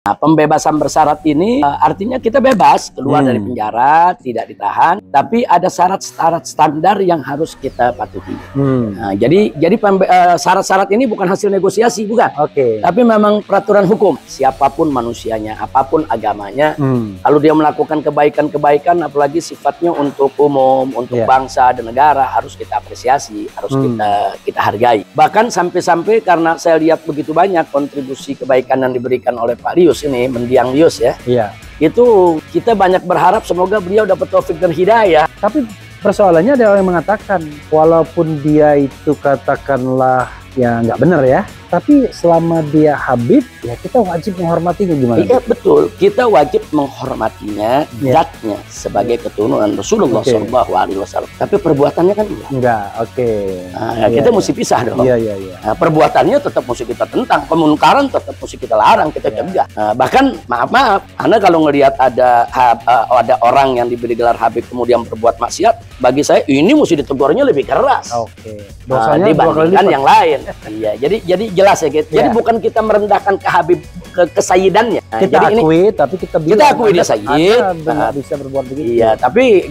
Nah, pembebasan bersyarat ini artinya kita bebas keluar dari penjara, tidak ditahan, tapi ada syarat-syarat standar yang harus kita patuhi. Nah, jadi syarat-syarat ini bukan hasil negosiasi, bukan. Tapi memang peraturan hukum. Siapapun manusianya, apapun agamanya, kalau dia melakukan kebaikan-kebaikan, apalagi sifatnya untuk umum, untuk bangsa dan negara, harus kita apresiasi, harus kita hargai. Bahkan sampai-sampai karena saya lihat begitu banyak kontribusi kebaikan yang diberikan oleh Pak Lius ini, mendiang Lius ya. Itu kita banyak berharap semoga beliau dapat taufik dan hidayah. Tapi persoalannya ada orang yang mengatakan walaupun dia itu katakanlah ya nggak benar ya, tapi selama dia Habib ya kita wajib menghormatinya. Gimana? Iya betul, kita wajib menghormatinya zatnya sebagai keturunan Rasulullah SAW. Tapi perbuatannya kan enggak. Nah, kita mesti pisah dong. Nah, perbuatannya tetap mesti kita tentang, kemunkaran tetap mesti kita larang, kita cegah. Bahkan maaf, Anda kalau ngelihat ada orang yang diberi gelar Habib kemudian berbuat maksiat, bagi saya ini mesti ditegurnya lebih keras. Dibandingkan yang lain. Iya, jadi jelas ya gitu. Jadi bukan kita merendahkan ke Habib kesayidannya. Nah, kita jadi akui, tapi kita bilang kita akui dia sayyid. Bisa berbuat begitu. Iya, tapi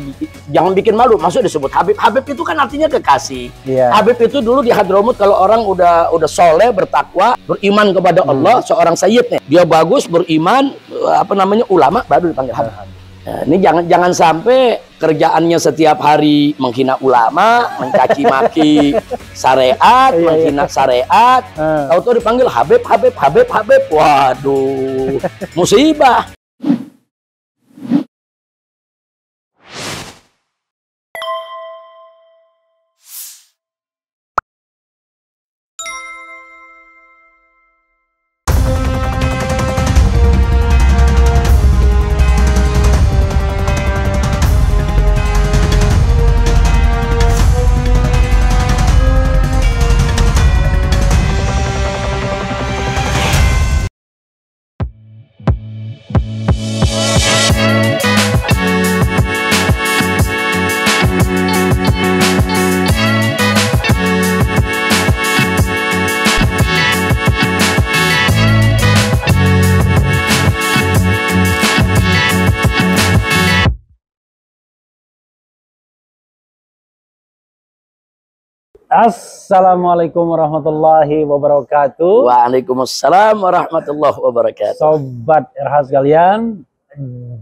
jangan bikin malu. Maksud disebut Habib. Habib itu kan artinya kekasih. Habib itu dulu di Hadramut kalau orang udah soleh, bertakwa, beriman kepada Allah, seorang sayyidnya. Dia bagus, beriman, ulama, baru dipanggil Habib. Nah, ini jangan sampai kerjaannya setiap hari menghina ulama, mencaci maki syariat, menghina syariat. Tahu-tahu dipanggil Habib. Waduh, musibah. Assalamualaikum warahmatullahi wabarakatuh. Waalaikumsalam warahmatullahi wabarakatuh. Sobat RH sekalian,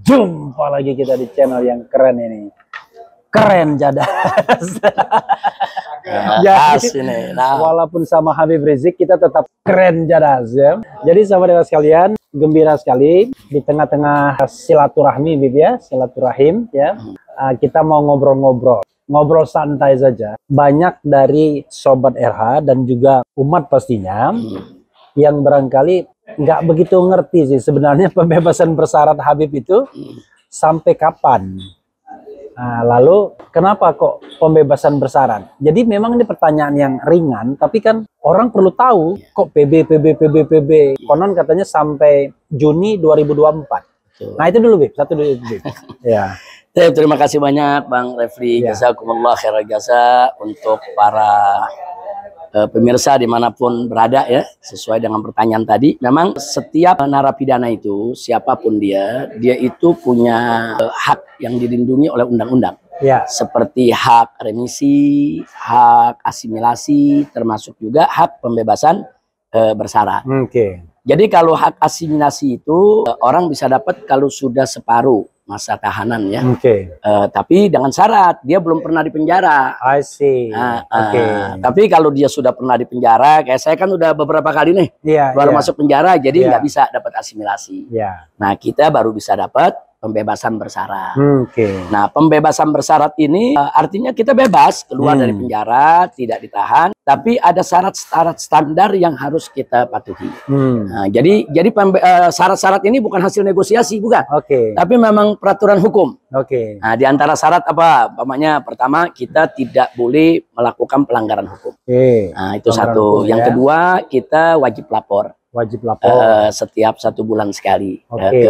jumpa lagi kita di channel yang keren ini. Keren Jadas. Jadi, walaupun sama Habib Rizik kita tetap keren Jadas ya. Jadi sahabat RH sekalian, gembira sekali di tengah-tengah silaturahmi Bib ya, silaturahim ya. Kita mau ngobrol santai saja. Banyak dari sobat RH dan juga umat pastinya yang barangkali nggak begitu ngerti sih sebenarnya pembebasan bersyarat Habib itu sampai kapan. Nah, lalu kenapa kok pembebasan bersyarat? Jadi memang ini pertanyaan yang ringan, tapi kan orang perlu tahu kok PB. Konon katanya sampai Juni 2024. Nah itu dulu Bib, satu dulu Bib. Ya. Terima kasih banyak Bang Refli, jazakumullah khairal jasa untuk para pemirsa dimanapun berada ya. Sesuai dengan pertanyaan tadi, memang setiap narapidana itu siapapun dia itu punya hak yang dilindungi oleh undang-undang. Seperti hak remisi, hak asimilasi, termasuk juga hak pembebasan bersyarat. Jadi kalau hak asimilasi itu orang bisa dapat kalau sudah separuh masa tahanan ya. Tapi dengan syarat dia belum pernah dipenjara. Tapi kalau dia sudah pernah dipenjara, kayak saya kan udah beberapa kali nih baru masuk penjara, jadi nggak bisa dapat asimilasi. Nah kita baru bisa dapat pembebasan bersyarat. Nah pembebasan bersyarat ini artinya kita bebas keluar dari penjara, tidak ditahan, tapi ada syarat-syarat standar yang harus kita patuhi. Nah, jadi syarat-syarat ini bukan hasil negosiasi, bukan. Tapi memang peraturan hukum. Nah, di antara syarat apa? Umpamanya pertama kita tidak boleh melakukan pelanggaran hukum. Nah, itu satu. Yang kedua kita wajib lapor. Wajib lapor. Setiap 1 bulan sekali Oke.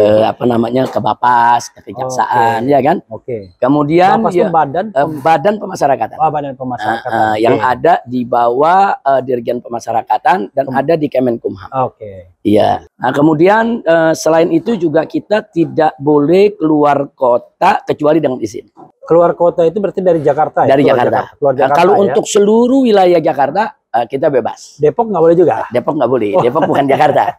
ke Bapas, ke Kejaksaan, ya kan? Oke. Kemudian Bapas itu badan pemasyarakatan. badan pemasyarakatan. Yang ada di bawah Dirjen Pemasyarakatan dan ada di Kemenkumham. Oke. Iya. Nah, kemudian selain itu juga kita tidak boleh keluar kota kecuali dengan izin. Keluar kota itu berarti dari Jakarta ya? Dari Jakarta. Keluar Jakarta Kalau ya? untuk seluruh wilayah Jakarta kita bebas. Depok nggak boleh juga? Depok nggak boleh. Depok bukan Jakarta.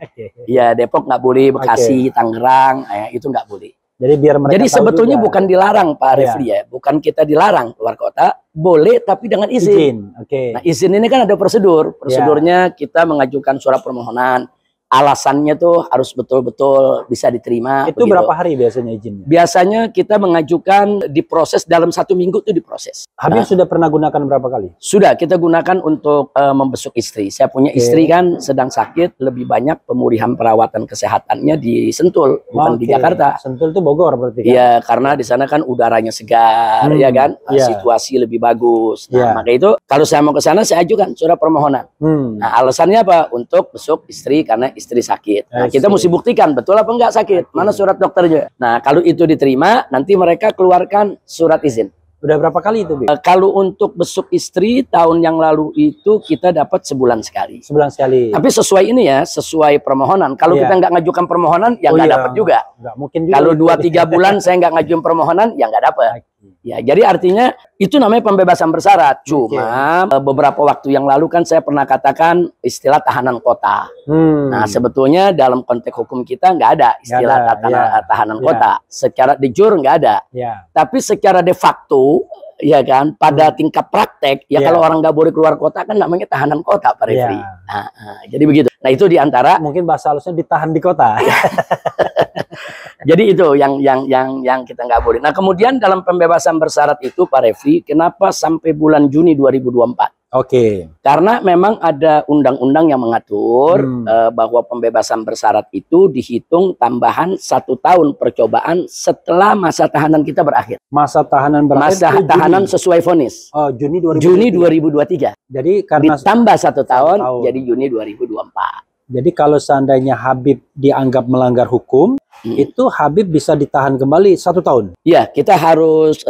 Iya, Depok nggak boleh. Bekasi, Tangerang, itu nggak boleh. Jadi biar mereka Jadi tahu sebetulnya juga. bukan dilarang Pak Refli ya, bukan kita dilarang keluar kota, boleh tapi dengan izin. Oke. Nah, izin ini kan ada prosedur. Prosedurnya kita mengajukan surat permohonan. Alasannya tuh harus betul-betul bisa diterima. Itu berapa hari biasanya izinnya? Biasanya kita mengajukan diproses dalam 1 minggu itu diproses. Habib sudah pernah gunakan berapa kali? Sudah kita gunakan untuk membesuk istri. Saya punya istri kan sedang sakit, lebih banyak pemulihan perawatan kesehatannya di Sentul, bukan di Jakarta. Sentul itu Bogor berarti kan? Iya, karena di sana kan udaranya segar, ya kan, situasi lebih bagus. Nah, maka itu kalau saya mau ke sana saya ajukan surat permohonan. Nah, alasannya apa? Untuk besuk istri karena istri sakit. Nah, kita mesti buktikan betul apa enggak sakit. Mana surat dokternya. Nah, kalau itu diterima, nanti mereka keluarkan surat izin. Udah berapa kali itu, Bib? Kalau untuk besuk istri tahun yang lalu itu kita dapat sebulan sekali. Sebulan sekali. Tapi sesuai ini ya, sesuai permohonan. Kalau kita nggak ngajukan permohonan, ya nggak dapat juga. Nggak mungkin juga. Kalau 2-3 bulan saya nggak ngajuin permohonan, ya nggak dapat. Ya, jadi artinya itu namanya pembebasan bersyarat. Cuma beberapa waktu yang lalu kan saya pernah katakan istilah tahanan kota. Nah, sebetulnya dalam konteks hukum kita nggak ada istilah tahanan kota. Secara de jure nggak ada. Tapi secara de facto, ya kan, pada tingkat praktek, ya kalau orang nggak boleh keluar kota kan namanya tahanan kota, Pak Refli. Jadi begitu. Nah, itu diantara mungkin bahasa halusnya ditahan di kota. Jadi itu yang kita nggak boleh. Nah, kemudian dalam pembebasan bersyarat itu Pak Refli, kenapa sampai bulan Juni 2024? Oke. Karena memang ada undang-undang yang mengatur bahwa pembebasan bersyarat itu dihitung tambahan 1 tahun percobaan setelah masa tahanan kita berakhir. Masa tahanan berakhir. Masa tahanan sesuai vonis. Oh, Juni 2023. Juni 2023. Jadi karena ditambah 1 tahun jadi Juni 2024. Jadi kalau seandainya Habib dianggap melanggar hukum, itu Habib bisa ditahan kembali 1 tahun. Iya, kita harus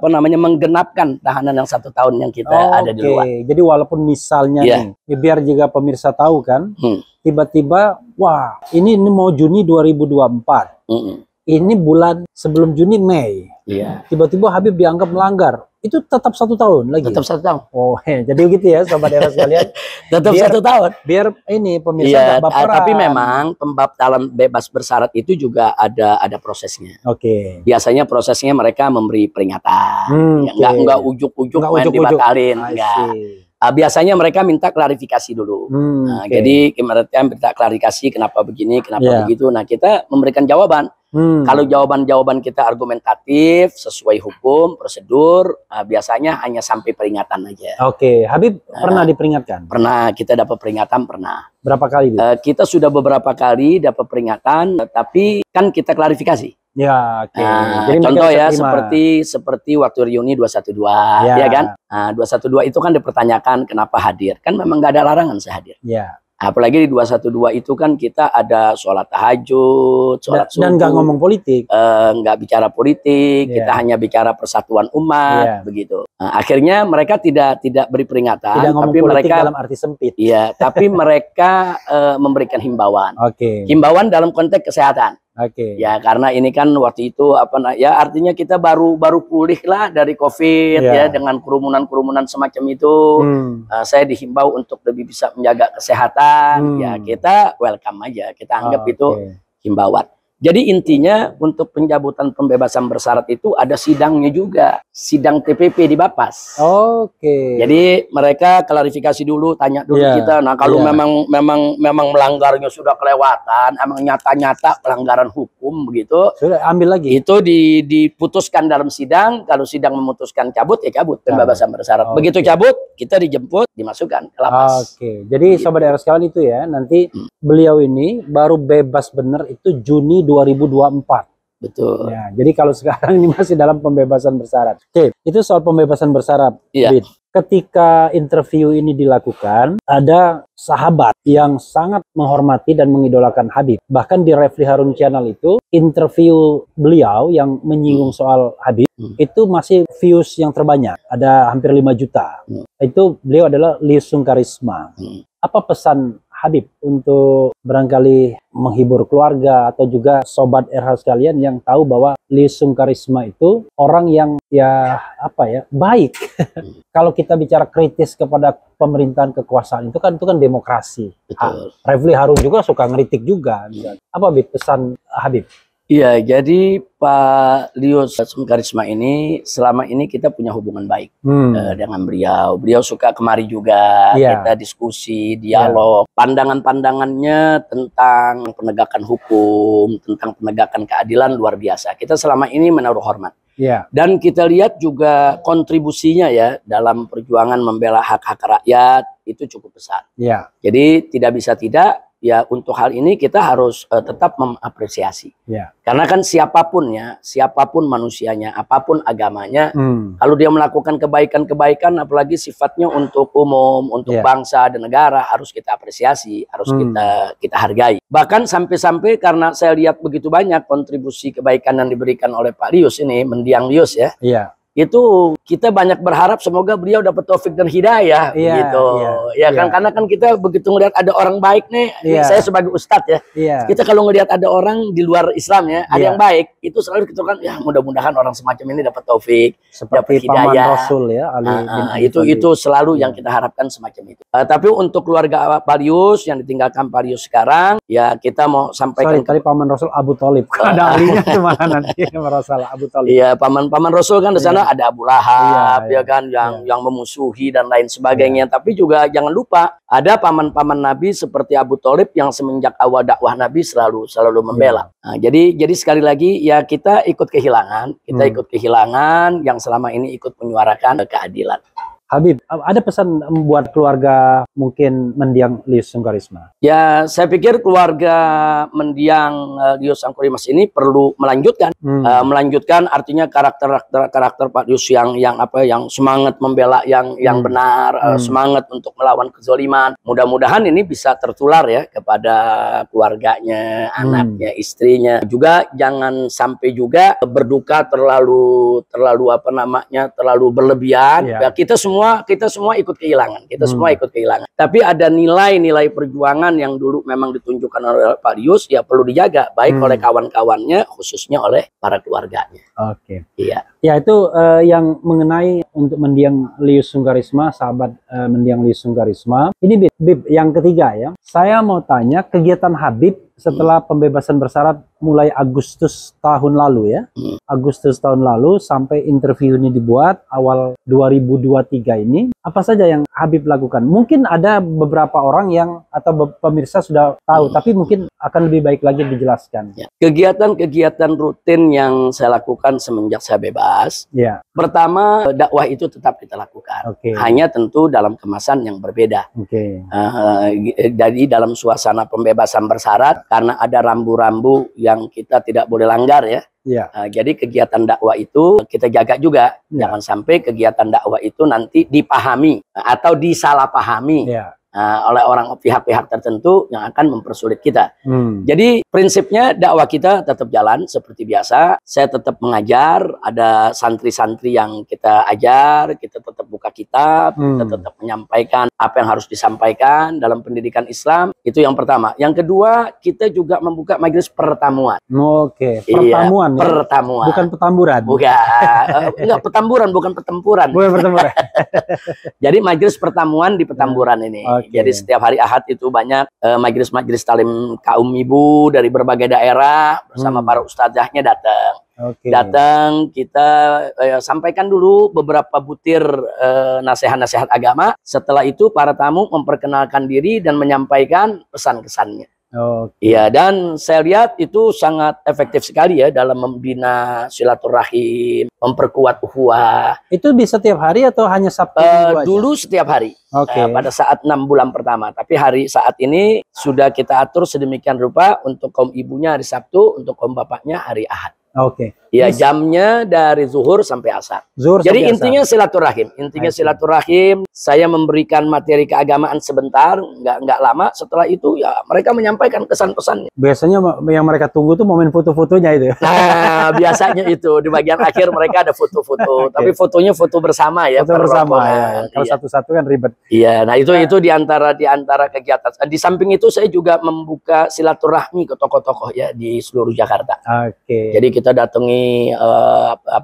menggenapkan tahanan yang 1 tahun yang kita ada di luar. Jadi walaupun misalnya nih, biar juga pemirsa tahu kan, tiba-tiba, wah ini mau Juni 2024. Ini bulan sebelum Juni Mei. Tiba-tiba Habib dianggap melanggar. Itu tetap 1 tahun lagi. Tetap 1 tahun. Oh, jadi begitu ya, sobat era sekalian. Tetap 1 tahun. Biar ini pemirsa nggak baperan. Tapi memang dalam bebas bersyarat itu juga ada prosesnya. Biasanya prosesnya mereka memberi peringatan. Nggak ujuk-ujuk main dibatalin. Biasanya mereka minta klarifikasi dulu. Jadi mereka minta klarifikasi kenapa begini, kenapa begitu. Nah, kita memberikan jawaban. Kalau jawaban-jawaban kita argumentatif, sesuai hukum, prosedur, biasanya hanya sampai peringatan aja. Habib pernah diperingatkan? Pernah, kita dapat peringatan, pernah. Berapa kali? Kita sudah beberapa kali dapat peringatan, tapi kan kita klarifikasi. Jadi contoh ya, seperti waktu reuni 212, ya kan? 212 itu kan dipertanyakan kenapa hadir. Kan memang nggak ada larangan saya hadir. Apalagi di 212 itu kan kita ada sholat tahajud, sholat subuh. Dan nggak ngomong politik. Nggak bicara politik, kita hanya bicara persatuan umat, begitu. Nah, akhirnya mereka tidak beri peringatan. Tidak ngomong tapi politik mereka dalam arti sempit. Iya, tapi mereka memberikan himbauan. Himbauan dalam konteks kesehatan. Ya, karena ini kan waktu itu artinya kita baru pulih lah dari COVID ya, dengan kerumunan semacam itu. Saya dihimbau untuk lebih bisa menjaga kesehatan. Ya, kita welcome aja, kita anggap itu himbauan. Jadi intinya untuk pencabutan pembebasan bersyarat itu ada sidangnya juga, sidang TPP di Bapas. Jadi mereka klarifikasi dulu, tanya dulu kita. Nah, kalau memang melanggarnya sudah kelewatan, emang nyata-nyata pelanggaran hukum begitu, sudah ambil lagi. Itu diputuskan dalam sidang. Kalau sidang memutuskan cabut, ya cabut pembebasan bersyarat. Begitu cabut, kita dijemput, dimasukkan ke lapas. Jadi sobat era sekalian itu ya, nanti beliau ini baru bebas benar itu Juni 2024. Betul. Ya, jadi kalau sekarang ini masih dalam pembebasan bersyarat. Oke, itu soal pembebasan bersyarat. Iya. Bid. Ketika interview ini dilakukan, ada sahabat yang sangat menghormati dan mengidolakan Habib. Bahkan di Refli Harun Channel itu, interview beliau yang menyinggung soal Habib, itu masih views yang terbanyak. Ada hampir 5 juta. Itu beliau adalah Liusung Karisma. Apa pesan Habib untuk barangkali menghibur keluarga atau juga sobat RH sekalian yang tahu bahwa Liusung Karisma itu orang yang baik. Kalau kita bicara kritis kepada pemerintahan kekuasaan itu kan demokrasi. Betul. Refli Harun juga suka ngeritik juga. Apa Habib pesan Habib? Iya, jadi Pak Liusung Karisma ini selama ini kita punya hubungan baik dengan beliau. Beliau suka kemari juga, kita diskusi, dialog, pandangan-pandangannya tentang penegakan hukum, tentang penegakan keadilan luar biasa. Kita selama ini menaruh hormat. Dan kita lihat juga kontribusinya ya dalam perjuangan membela hak-hak rakyat itu cukup besar. Jadi tidak bisa tidak. Ya untuk hal ini kita harus tetap mengapresiasi. Karena kan siapapun manusianya, apapun agamanya, kalau dia melakukan kebaikan-kebaikan, apalagi sifatnya untuk umum, untuk bangsa dan negara, harus kita apresiasi, harus kita hargai. Bahkan sampai-sampai karena saya lihat begitu banyak kontribusi kebaikan yang diberikan oleh Pak Lius ini, mendiang Lius ya. Itu kita banyak berharap semoga beliau dapat taufik dan hidayah gitu. Karena kan kita begitu ngelihat ada orang baik nih, saya sebagai ustadz ya. Kita kalau ngelihat ada orang di luar Islam ya, ada yang baik, itu selalu kita kan ya mudah-mudahan orang semacam ini dapat taufik, dapat hidayah. Paman Rasul ya, Ali itu selalu yang kita harapkan semacam itu. Tapi untuk keluarga Pak Lius yang ditinggalkan Pak Lius sekarang, ya kita mau sampaikan tadi Paman Rasul Abu Thalib. Ada alinya kemana nanti masalah Abu Thalib. Iya, Paman Rasul kan di sana ada Abu Lahab, ya kan, yang memusuhi dan lain sebagainya. Tapi juga jangan lupa ada paman-paman Nabi seperti Abu Thalib yang semenjak awal dakwah Nabi selalu membela. Nah, jadi sekali lagi ya kita ikut kehilangan yang selama ini ikut menyuarakan keadilan. Habib, ada pesan buat keluarga mungkin mendiang Liusung Karisma? Ya, saya pikir keluarga mendiang Liusung Karisma ini perlu melanjutkan, melanjutkan artinya karakter Pak Lius yang semangat membela yang benar, semangat untuk melawan kezaliman. Mudah-mudahan ini bisa tertular ya kepada keluarganya, anaknya, istrinya. Juga jangan sampai juga berduka terlalu berlebihan. Ya, kita semua ikut kehilangan. Tapi ada nilai-nilai perjuangan yang dulu memang ditunjukkan oleh Pak Lius, ya perlu dijaga baik oleh kawan-kawannya, khususnya oleh para keluarganya. Oke. Ya itu yang mengenai untuk mendiang Liusung Karisma, sahabat mendiang Liusung Karisma. Ini Bib yang ketiga ya. Saya mau tanya kegiatan Habib setelah pembebasan bersyarat mulai Agustus tahun lalu ya. Agustus tahun lalu sampai interview ini dibuat awal 2023 ini. Apa saja yang Habib lakukan? Mungkin ada beberapa orang yang atau pemirsa sudah tahu, tapi mungkin akan lebih baik lagi dijelaskan. Kegiatan-kegiatan rutin yang saya lakukan semenjak saya bebas. Pertama, dakwah itu tetap kita lakukan. Hanya tentu dalam kemasan yang berbeda. Jadi dalam suasana pembebasan bersyarat, karena ada rambu-rambu yang kita tidak boleh langgar ya. Jadi kegiatan dakwah itu kita jaga juga. Jangan sampai kegiatan dakwah itu nanti dipahami atau disalahpahami oleh pihak-pihak tertentu yang akan mempersulit kita. Jadi prinsipnya dakwah kita tetap jalan seperti biasa. Saya tetap mengajar, ada santri-santri yang kita ajar, kita tetap buka kitab, kita tetap menyampaikan apa yang harus disampaikan dalam pendidikan Islam. Itu yang pertama. Yang kedua, kita juga membuka majelis pertemuan. Pertemuan. Pertemuan. Bukan petamburan. Enggak, petamburan, bukan pertempuran. Jadi majelis pertemuan di petamburan ini. Jadi setiap hari Ahad itu banyak majelis-majelis talim kaum ibu dari berbagai daerah bersama para ustadzahnya datang. Datang, kita sampaikan dulu beberapa butir nasihat-nasihat agama. Setelah itu para tamu memperkenalkan diri dan menyampaikan pesan-kesannya. Iya, dan saya lihat itu sangat efektif sekali ya dalam membina silaturahim, memperkuat ukhuwah. Itu bisa setiap hari atau hanya Sabtu? Dulu setiap hari. Pada saat 6 bulan pertama. Tapi saat ini sudah kita atur sedemikian rupa untuk kaum ibunya hari Sabtu, untuk kaum bapaknya hari Ahad. Oke. Ya, jamnya dari zuhur sampai asar. Zuhur Jadi sampai intinya silaturahim. Intinya silaturahim. Saya memberikan materi keagamaan sebentar, nggak lama. Setelah itu ya mereka menyampaikan kesan-pesannya. biasanya yang mereka tunggu tuh momen foto-fotonya itu. Nah, biasanya itu di bagian akhir mereka ada foto-foto. Tapi fotonya foto bersama ya. Foto bersama ya. Kalau Iya. satu-satu kan ribet. Iya, nah itu di antara kegiatan. Di samping itu saya juga membuka silaturahmi ke tokoh-tokoh ya di seluruh Jakarta. Oke. Jadi kita datangi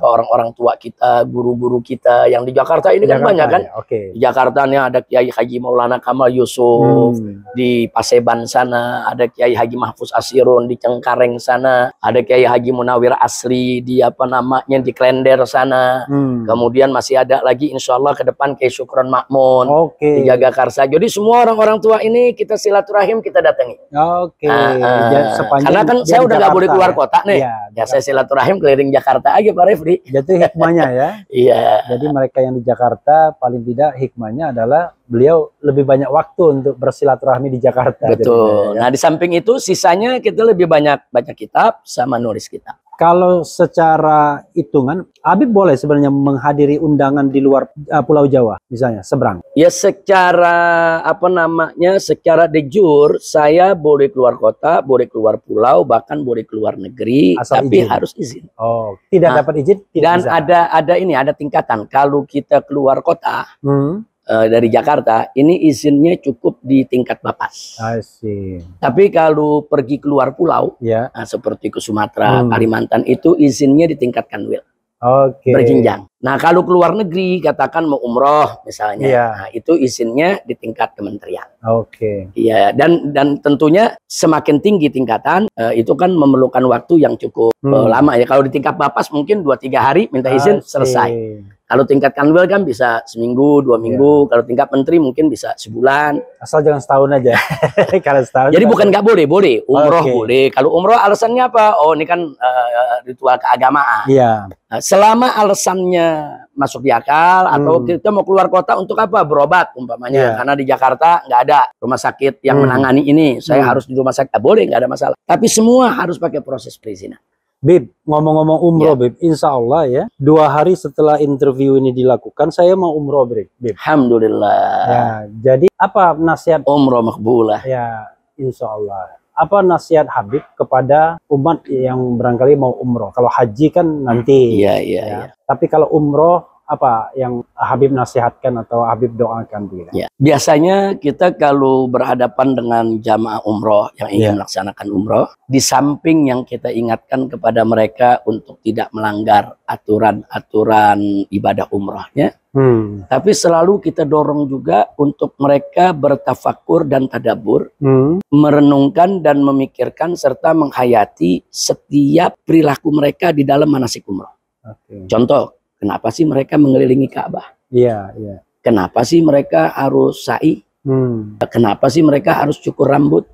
orang-orang tua kita, guru-guru kita yang di Jakarta ini kan banyak kan. Ya? Oke. Di Jakarta nih ada Kiai Haji Maulana Kamal Yusuf, di Paseban sana ada Kiai Haji Mahfuz Asirun di Cengkareng sana, ada Kiai Haji Munawir Asri di di Klender sana. Kemudian masih ada lagi insya Allah ke depan Kiai Syukron Makmun di Jagakarsa. Jadi semua orang-orang tua ini kita silaturahim, kita datangi. Oke. Karena kan saya udah nggak boleh keluar kota nih. Ya saya silaturahim keliling Jakarta aja Pak Refli. Jadi hikmahnya ya. Iya. Jadi mereka yang di Jakarta paling tidak hikmahnya adalah beliau lebih banyak waktu untuk bersilaturahmi di Jakarta. Betul. Jadinya, ya. Nah di samping itu sisanya kita lebih banyak baca kitab sama nulis kitab. Kalau secara hitungan, Habib boleh sebenarnya menghadiri undangan di luar Pulau Jawa, misalnya seberang. Ya secara secara de jure saya boleh keluar kota, boleh keluar pulau, bahkan boleh keluar negeri, Asal tapi izin. harus izin. Oh, tidak dapat izin, tidak Dan bisa. ada tingkatan. Kalau kita keluar kota dari Jakarta, ini izinnya cukup di tingkat Bapas. I see. Tapi kalau pergi keluar pulau, Ya. seperti ke Sumatera, Kalimantan, itu izinnya di tingkat Kanwil. Oke. Berjenjang. Nah, kalau keluar negeri, katakan mau umroh misalnya, Iya. nah, itu izinnya di tingkat kementerian. Oke. Iya, dan tentunya semakin tinggi tingkatan, itu kan memerlukan waktu yang cukup lama ya. Kalau di tingkat Bapas mungkin 2-3 hari minta izin selesai. Kalau tingkat Kanwil kan bisa seminggu, 2 minggu. Kalau tingkat menteri mungkin bisa sebulan. Asal jangan setahun aja. Kalau setahun. Jadi bukan nggak boleh, boleh. Umroh Oke. boleh. Kalau umroh alasannya apa? Oh ini kan ritual keagamaan. Iya. Nah, selama alasannya masuk di akal atau kita mau keluar kota untuk apa? Berobat umpamanya. Karena di Jakarta nggak ada rumah sakit yang menangani ini. Saya harus di rumah sakit. Boleh, nggak ada masalah. Tapi semua harus pakai proses perizinan. Bib, ngomong-ngomong umroh, Bib, insya Allah ya, 2 hari setelah interview ini dilakukan, saya mau umroh, Bib. Alhamdulillah. Ya, jadi apa nasihat? Umroh makbulah. Ya, insya Allah. Apa nasihat Habib kepada umat yang barangkali mau umroh? Kalau haji kan nanti. Iya. Tapi kalau umroh, apa yang Habib nasihatkan atau Habib doakan begitu? Ya. Biasanya kita kalau berhadapan dengan jamaah umroh yang ingin melaksanakan umroh, di samping yang kita ingatkan kepada mereka untuk tidak melanggar aturan-aturan ibadah umrohnya, tapi selalu kita dorong juga untuk mereka bertafakur dan tadabur, merenungkan dan memikirkan serta menghayati setiap perilaku mereka di dalam manasik umroh. Contoh, kenapa sih mereka mengelilingi Ka'bah? Iya. Kenapa sih mereka harus sa'i? Kenapa sih mereka harus cukur rambut?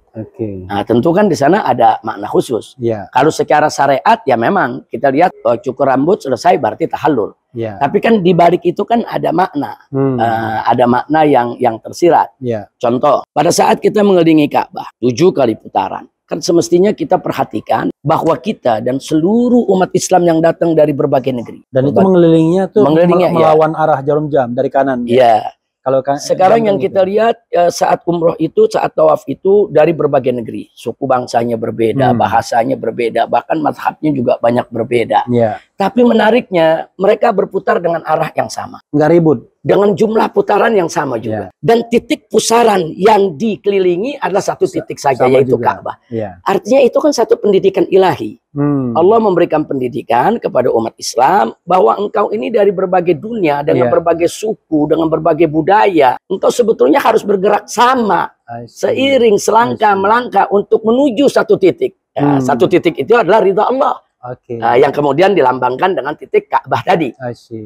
Nah, tentu kan di sana ada makna khusus. Kalau secara syariat ya memang kita lihat cukur rambut selesai berarti tahallul. Tapi kan di balik itu kan ada makna, ada makna yang tersirat. Contoh, pada saat kita mengelilingi Ka'bah 7 kali putaran, kan semestinya kita perhatikan bahwa kita dan seluruh umat Islam yang datang dari berbagai negeri. Dan itu mengelilinginya tuh melawan arah jarum jam dari kanan. Iya. Kalau sekarang yang kita lihat saat umroh itu, saat tawaf itu dari berbagai negeri, suku bangsanya berbeda, bahasanya berbeda, bahkan mazhabnya juga banyak berbeda. Tapi menariknya mereka berputar dengan arah yang sama, nggak ribut, dengan jumlah putaran yang sama juga, dan titik pusaran yang dikelilingi adalah satu titik saja, yaitu Ka'bah. Artinya itu kan satu pendidikan ilahi. Allah memberikan pendidikan kepada umat Islam bahwa engkau ini dari berbagai dunia, dengan berbagai suku, dengan berbagai budaya, engkau sebetulnya harus bergerak sama, seiring selangkah melangkah untuk menuju satu titik. Satu titik itu adalah ridha Allah. Yang kemudian dilambangkan dengan titik Ka'bah tadi.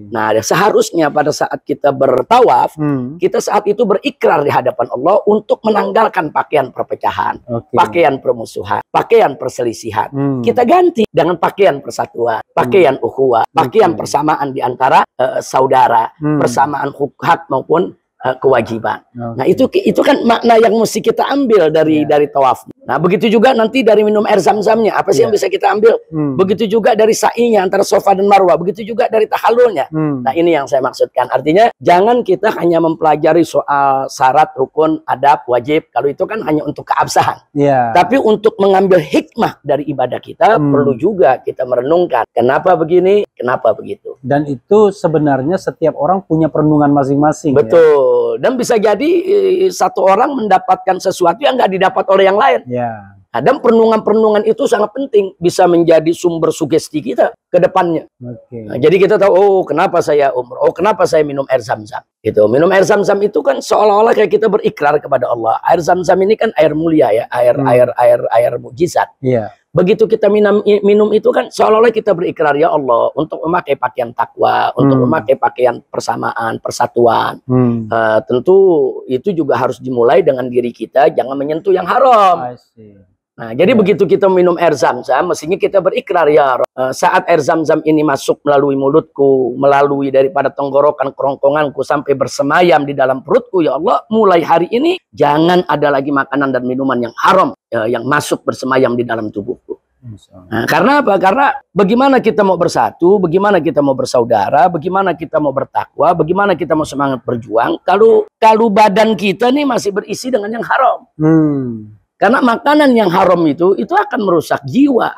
Nah, seharusnya pada saat kita bertawaf, kita saat itu berikrar di hadapan Allah untuk menanggalkan pakaian perpecahan, pakaian permusuhan, pakaian perselisihan. Kita ganti dengan pakaian persatuan, pakaian ukhuwah, pakaian persamaan di antara saudara, persamaan hak maupun kewajiban. Oke. Nah, itu kan makna yang mesti kita ambil dari tawaf. Nah, begitu juga nanti dari minum air zam-zamnya, apa sih yang bisa kita ambil? Begitu juga dari sa'inya antara Safa dan Marwah, begitu juga dari tahallulnya. Nah, ini yang saya maksudkan. Artinya jangan kita hanya mempelajari soal syarat, rukun, adab, wajib. Kalau itu kan hanya untuk keabsahan. Tapi untuk mengambil hikmah dari ibadah kita, perlu juga kita merenungkan kenapa begini, kenapa begitu. Dan itu sebenarnya setiap orang punya perenungan masing-masing. Betul. Dan bisa jadi satu orang mendapatkan sesuatu yang nggak didapat oleh yang lain. Nah, dan perenungan-perenungan itu sangat penting, bisa menjadi sumber sugesti kita ke depannya. Nah, jadi kita tahu, oh kenapa saya umroh, oh kenapa saya minum air zam-zam. Gitu. Minum air zam-zam itu kan seolah-olah kayak kita berikrar kepada Allah. Air zam-zam ini kan air mulia ya, air mujizat. Begitu kita minum itu kan seolah-olah kita berikrar, ya Allah, untuk memakai pakaian takwa, untuk memakai pakaian persamaan, persatuan. Tentu itu juga harus dimulai dengan diri kita, jangan menyentuh yang haram. Nah, jadi begitu kita minum air zam-zam, mestinya kita berikrar, ya saat air zam-zam ini masuk melalui mulutku, melalui daripada tenggorokan kerongkonganku sampai bersemayam di dalam perutku, ya Allah, mulai hari ini jangan ada lagi makanan dan minuman yang haram yang masuk bersemayam di dalam tubuhku. Nah, karena apa? Karena bagaimana kita mau bersatu, bagaimana kita mau bersaudara, bagaimana kita mau bertakwa, bagaimana kita mau semangat berjuang kalau badan kita nih masih berisi dengan yang haram. Karena makanan yang haram itu akan merusak jiwa.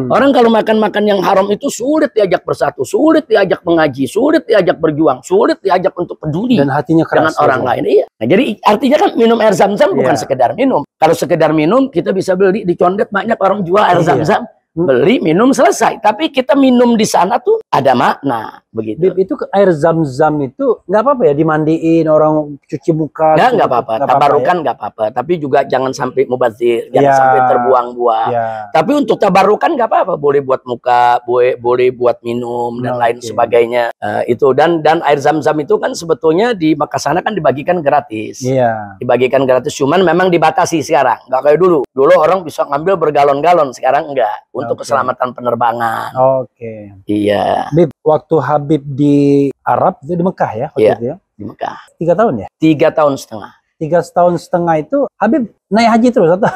Orang kalau makan yang haram itu sulit diajak bersatu, sulit diajak mengaji, sulit diajak berjuang, sulit diajak untuk peduli dan hatinya keras dengan orang lain. Iya. Nah, jadi artinya kan minum air zam-zam bukan sekedar minum. Kalau sekedar minum kita bisa beli di condet, banyak orang jual air zam-zam. Beli, minum, selesai. Tapi kita minum di sana tuh ada makna, begitu. Itu air zam-zam itu nggak apa-apa ya dimandiin, orang cuci muka? Nggak apa-apa. Tabarukan nggak apa-apa. Tapi juga jangan sampai mubazir, jangan sampai terbuang-buang. Tapi untuk tabarukan nggak apa-apa. Boleh buat muka, boleh buat minum dan lain sebagainya. Itu dan air zam-zam itu kan sebetulnya di Makkah sana kan dibagikan gratis. Dibagikan gratis. Cuman memang dibatasi sekarang. Nggak kayak dulu. Dulu orang bisa ngambil bergalon-galon. Sekarang enggak. Untuk keselamatan penerbangan. Iya. Habib, waktu Habib di Arab itu di Mekah ya? Iya, di Mekah. 3 tahun ya? 3 tahun setengah. 3 tahun setengah itu Habib naik haji terus atau?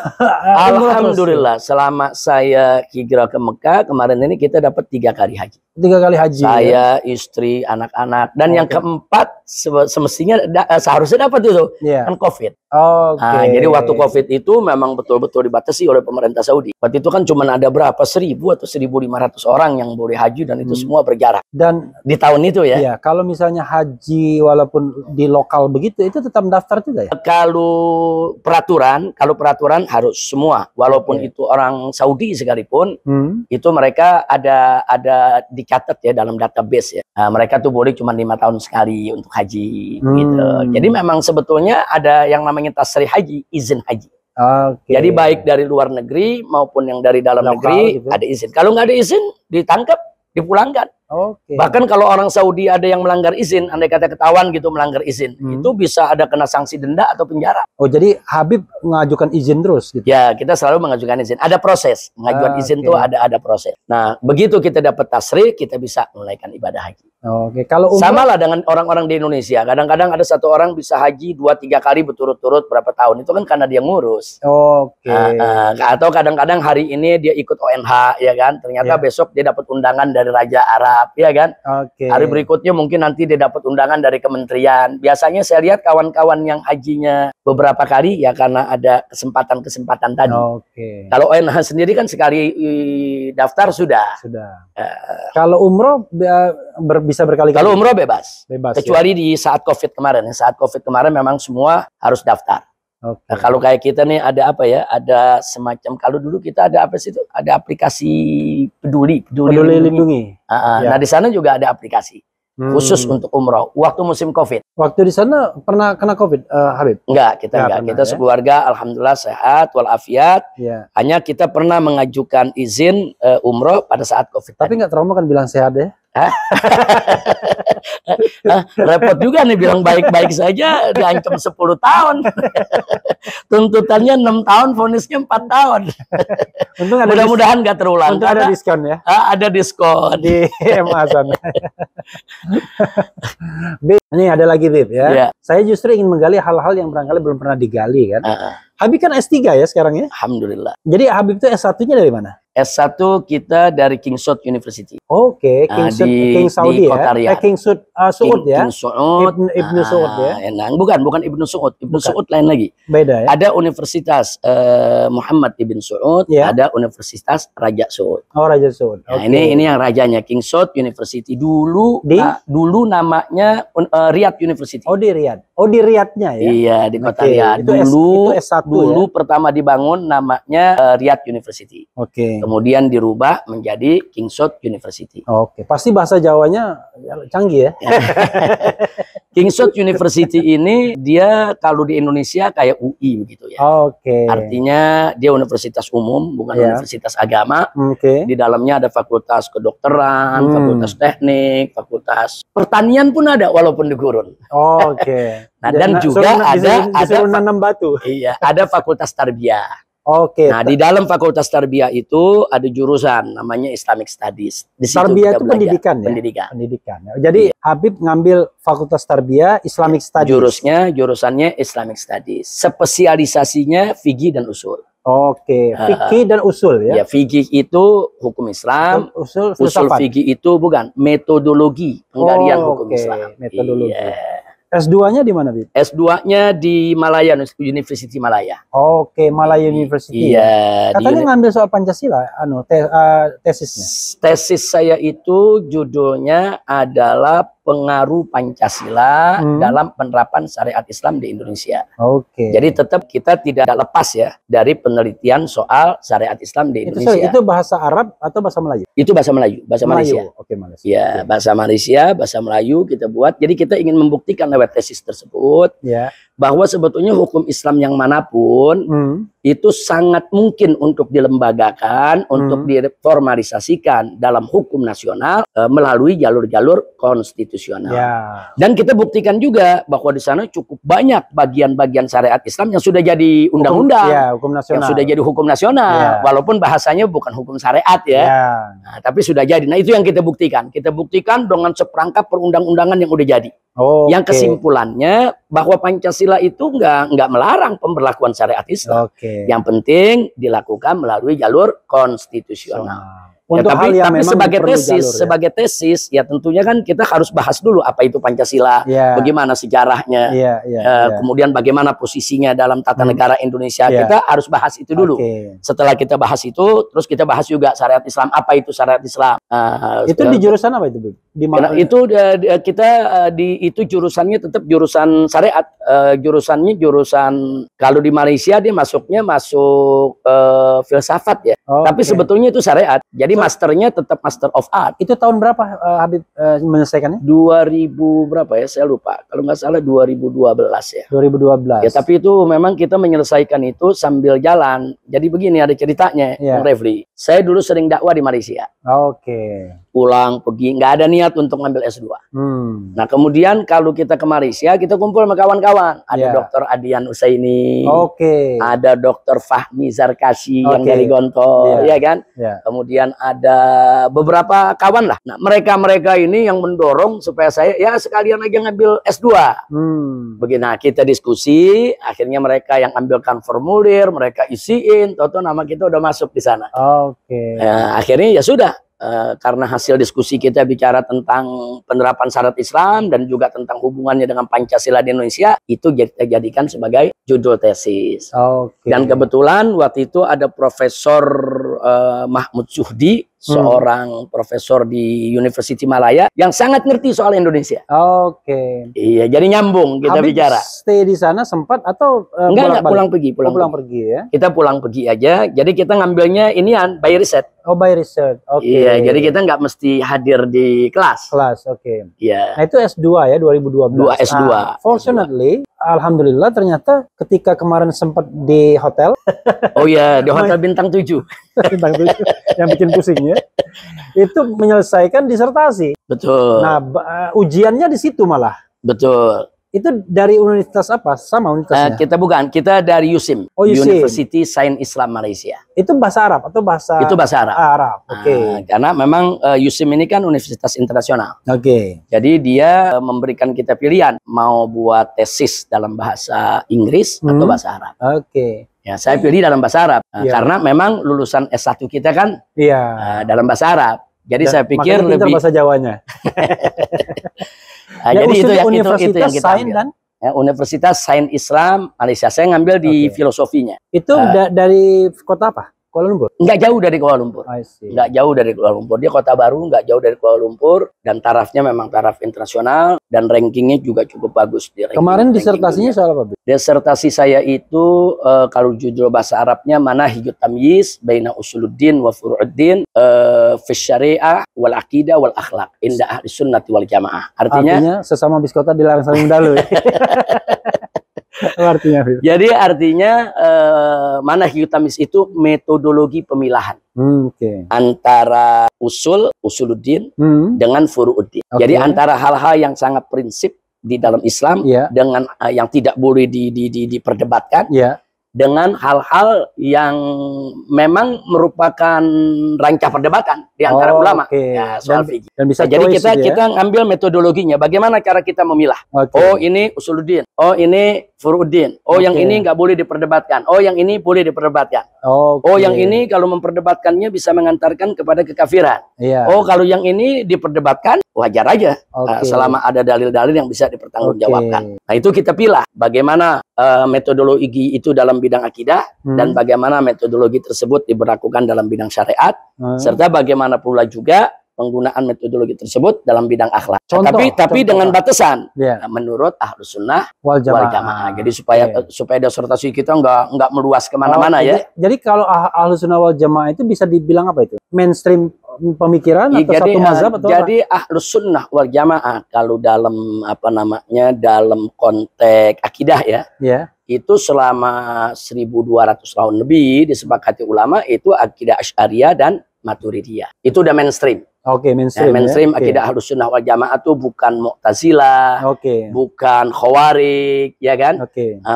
Alhamdulillah, selama saya hijrah ke Mekah kemarin ini kita dapat 3 kali haji. 3 kali haji. Saya, istri, anak-anak, dan yang keempat semestinya seharusnya dapat itu kan COVID. Nah, jadi waktu COVID itu memang betul-betul dibatasi oleh pemerintah Saudi. Waktu itu kan cuma ada berapa 1.000 atau 1.500 orang yang boleh haji dan itu semua berjarak. Dan di tahun itu ya. Iya, kalau misalnya haji walaupun di lokal begitu itu tetap daftar juga ya? Kalau peraturan harus semua, walaupun itu orang Saudi sekalipun, itu mereka ada dicatat ya dalam database ya. Nah, mereka tuh boleh cuma 5 tahun sekali untuk haji gitu. Jadi memang sebetulnya ada yang namanya tasrih haji, izin haji. Jadi baik dari luar negeri maupun yang dari dalam negeri gitu. Ada izin. Kalau nggak ada izin ditangkap, dipulangkan. Bahkan kalau orang Saudi ada yang melanggar izin, andai kata ketahuan gitu melanggar izin, itu bisa ada kena sanksi denda atau penjara. Jadi Habib mengajukan izin terus gitu? Ya, kita selalu mengajukan izin. Ada proses. Mengajukan izin tuh ada proses. Nah, begitu kita dapat tasrih, kita bisa menunaikan ibadah haji. Kalau umrah? Sama lah dengan orang-orang di Indonesia. Kadang-kadang ada satu orang bisa haji 2-3 kali berturut-turut berapa tahun. Itu kan karena dia ngurus. Atau kadang-kadang hari ini dia ikut ONH, ya kan? Ternyata besok dia dapat undangan dari Raja Arab, ya kan? Hari berikutnya mungkin nanti dia dapat undangan dari kementerian. Biasanya saya lihat kawan-kawan yang hajinya beberapa kali ya karena ada kesempatan-kesempatan tadi. Kalau ONH sendiri kan sekali daftar sudah. Kalau umroh bisa berkali-kali? Kalau umroh bebas kecuali di saat COVID kemarin. Saat COVID kemarin memang semua harus daftar. Nah, kalau kayak kita nih ada apa ya? Ada semacam, kalau dulu kita ada apa sih itu? Ada aplikasi peduli lindungi. Nah, di sana juga ada aplikasi khusus untuk umroh waktu musim COVID. Waktu di sana pernah kena COVID, Habib? Enggak, kita enggak. Kita sekeluarga alhamdulillah sehat walafiat. Hanya kita pernah mengajukan izin umroh pada saat COVID. Tapi enggak trauma kan bilang sehat ya? Repot juga nih bilang baik-baik saja diancam 10 tahun. Tuntutannya 6 tahun, vonisnya 4 tahun. Mudah-mudahan nggak terulang. Untung ada diskon ya. Ada diskon di MA sana. Bib, ini ada lagi Bib ya. Ya. Saya justru ingin menggali hal-hal yang barangkali belum pernah digali kan. Habib kan S3 ya sekarang ya. Alhamdulillah. Jadi Habib itu S1-nya dari mana? S1 kita dari King Saud University. Oke, King Saudi di ya. King Saud Saud ya. King Saud. Ibnu Saud ya. Bukan Ibnu Saud. Ibnu Saud lain lagi. Beda ya. Ada Universitas Muhammad Ibn Saud, ya. ada Universitas Raja Saud. Oh, Raja Saud. Nah, ini yang rajanya King Saud University. Dulu namanya Riyadh University. Oh, di Riyadh. Oh, di Riyadhnya ya. Iya, di kota Riyadh. Dulu S1 ya? Pertama dibangun namanya Riyadh University. Oke. Kemudian dirubah menjadi King Saud University. Oke, pasti bahasa Jawanya canggih ya. King Saud University ini dia kalau di Indonesia kayak UI begitu ya. Oke. Artinya dia universitas umum, bukan universitas agama. Oke. Di dalamnya ada fakultas kedokteran, fakultas teknik, fakultas pertanian pun ada walaupun di gurun. Oke. Nah, dan juga ada nanam batu. Iya, ada fakultas tarbiyah. Oke. Nah, di dalam fakultas tarbiyah itu ada jurusan namanya Islamic Studies. Di situ tarbiyah itu pendidikan ya? Pendidikan. Jadi Habib ngambil fakultas tarbiyah Islamic Studies. Jurusannya Islamic Studies. Spesialisasinya fikih dan usul. Oke, fikih dan usul ya. Ya, fikih itu hukum Islam, usul fikih itu bukan metodologi penggalian hukum Islam. Metodologi. S2-nya di mana, Bib? S2-nya di Malaya, University Malaya. Oke, Malaya University. Iya. Katanya ngambil soal Pancasila, tesisnya. Tesis saya itu judulnya adalah pengaruh Pancasila dalam penerapan syariat Islam di Indonesia. Oke. Jadi tetap kita tidak lepas ya dari penelitian soal syariat Islam di Indonesia. Itu bahasa Arab atau bahasa Melayu? Itu bahasa Melayu, bahasa Malaysia. Oke, Malaysia. Ya, bahasa Malaysia, bahasa Melayu kita buat. Jadi kita ingin membuktikan lewat tesis tersebut bahwa sebetulnya hukum Islam yang manapun itu sangat mungkin untuk dilembagakan, untuk diformalisasikan dalam hukum nasional melalui jalur-jalur konstitusional. Dan kita buktikan juga bahwa di sana cukup banyak bagian-bagian syariat Islam yang sudah jadi undang-undang, yang sudah jadi hukum nasional, walaupun bahasanya bukan hukum syariat ya. Nah, tapi sudah jadi. Nah, itu yang kita buktikan. Kita buktikan dengan seperangkap perundang-undangan yang udah jadi. Yang kesimpulannya bahwa Pancasila itu nggak melarang pemberlakuan syariat Islam. Yang penting dilakukan melalui jalur konstitusional. Ya, tapi sebagai tesis ya tentunya kan kita harus bahas dulu apa itu Pancasila, bagaimana sejarahnya, kemudian bagaimana posisinya dalam tata negara Indonesia. Kita harus bahas itu dulu. Setelah kita bahas itu, terus kita bahas juga syariat Islam, apa itu syariat Islam. Itu di jurusan apa itu, Bu? Itu jurusannya tetap jurusan syariat. Jurusan kalau di Malaysia dia masuk filsafat ya. Tapi sebetulnya itu syariat. Jadi masternya tetap Master of Art. Itu tahun berapa Habib menyelesaikannya? 2000 berapa ya? Saya lupa. Kalau nggak salah 2012 ya. 2012. Ya, tapi itu memang kita menyelesaikan itu sambil jalan. Jadi begini ada ceritanya, Bang Refli. Saya dulu sering dakwah di Malaysia. Pulang pergi, nggak ada niat untuk ngambil S2. Nah, kemudian kalau kita ke Malaysia, kita kumpul sama kawan-kawan. Ada Dr. Adian Usaini. Ada Dr. Fahmi Zarkasi yang dari Gontor, ya kan? Kemudian ada beberapa kawan lah. Nah, mereka ini yang mendorong supaya saya ya sekalian aja ngambil S2. Begini, nah, kita diskusi, akhirnya mereka yang ambilkan formulir, mereka isiin, toto nama kita udah masuk di sana. Nah, akhirnya ya sudah. Karena hasil diskusi kita bicara tentang penerapan syariat Islam dan juga tentang hubungannya dengan Pancasila di Indonesia, itu kita jadikan sebagai judul tesis. Dan kebetulan waktu itu ada Profesor Mahmud Suhdi, seorang profesor di University Malaya yang sangat ngerti soal Indonesia. Iya, jadi nyambung kita bicara. Stay di sana sempat atau enggak pulang pergi ya? Kita pulang pergi aja. Jadi kita ngambilnya inian by riset. By research. Iya, jadi kita nggak mesti hadir di kelas. Iya. Nah, itu S2 ya 2012. S2. Fortunately, alhamdulillah ternyata ketika kemarin sempat di hotel. Di hotel bintang 7. Bintang 7 yang bikin pusing ya. ya. Itu menyelesaikan disertasi. Betul. Nah, ujiannya di situ malah. Betul. Itu dari universitas apa? Sama universitasnya? Kita dari USIM, Oh, USIM. University Sains Islam Malaysia. Itu bahasa Arab atau bahasa? Itu bahasa Arab. Arab, oke. Karena memang USIM ini kan universitas internasional. Oke. Jadi dia memberikan kita pilihan mau buat tesis dalam bahasa Inggris atau bahasa Arab. Oke. Ya, saya pilih dalam bahasa Arab karena memang lulusan S1 kita kan dalam bahasa Arab. Jadi saya pikir lebih bahasa Jawanya. Jadi itu yang Universitas kita ambil. Universitas Sains Islam Malaysia. Saya ngambil di filosofinya. Itu dari kota apa? Kuala Lumpur? Nggak jauh dari Kuala Lumpur. Nggak jauh dari Kuala Lumpur. Dia kota baru, nggak jauh dari Kuala Lumpur. Dan tarafnya memang taraf internasional. Dan rankingnya juga cukup bagus. Kemarin disertasinya soal apa? Disertasi saya itu, kalau judul bahasa Arabnya, Manahijut Tamyiz Baina Usuluddin wa Furu'uddin fi Syariah wal Aqidah wal Akhlaq Inda Ahli Sunnati wal Jamaah. Artinya sesama biskota dilarang saling mendalu. Jadi artinya Manahijut Tamyiz itu metodologi pemilahan antara usuluddin dengan furu'uddin. Jadi antara hal-hal yang sangat prinsip di dalam Islam dengan yang tidak boleh diperdebatkan dengan hal-hal yang memang merupakan rancah perdebatan di antara ulama soal fikih. Jadi kita ngambil metodologinya, bagaimana cara kita memilah. Oh ini usuluddin, oh ini furu'uddin, oh yang ini nggak boleh diperdebatkan, oh yang ini boleh diperdebatkan, oh yang ini kalau memperdebatkannya bisa mengantarkan kepada kekafiran. Oh kalau yang ini diperdebatkan wajar aja selama ada dalil-dalil yang bisa dipertanggungjawabkan. Nah itu kita pilih bagaimana metodologi itu dalam bidang akidah dan bagaimana metodologi tersebut diberlakukan dalam bidang syariat serta bagaimana pula juga penggunaan metodologi tersebut dalam bidang akhlak. Tapi dengan batasan menurut Ahlus Sunnah wal Jamaah. Jadi supaya disertasi kita nggak meluas kemana-mana ya. Jadi kalau Ahlus Sunnah wal Jamaah itu bisa dibilang apa itu? Mainstream pemikiran atau satu mazhab atau jadi Ahlus Sunnah wal Jamaah kalau dalam dalam konteks akidah itu selama 1200 tahun lebih disepakati ulama itu akidah Asy'ariyah dan Maturidiyah. Itu udah mainstream. Mainstream akidah Ahlus Sunnah wal Jamaah itu bukan Mu'tazilah, bukan Khawarij, ya kan?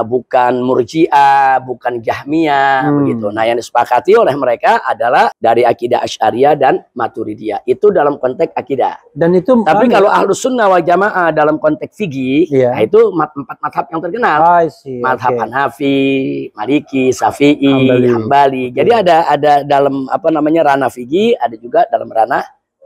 Bukan Murji'ah, bukan Jahmiyah, begitu. Nah, yang disepakati oleh mereka adalah dari akidah Asy'ariyah dan Maturidiyah. Itu dalam konteks akidah. Dan itu tapi kalau Ahlus Sunnah wal Jamaah dalam konteks fikih, nah itu 4 mazhab yang terkenal. Mazhab Hanafi, Maliki, Syafi'i, Hambali. Jadi ada dalam ranah fikih, ada juga dalam ranah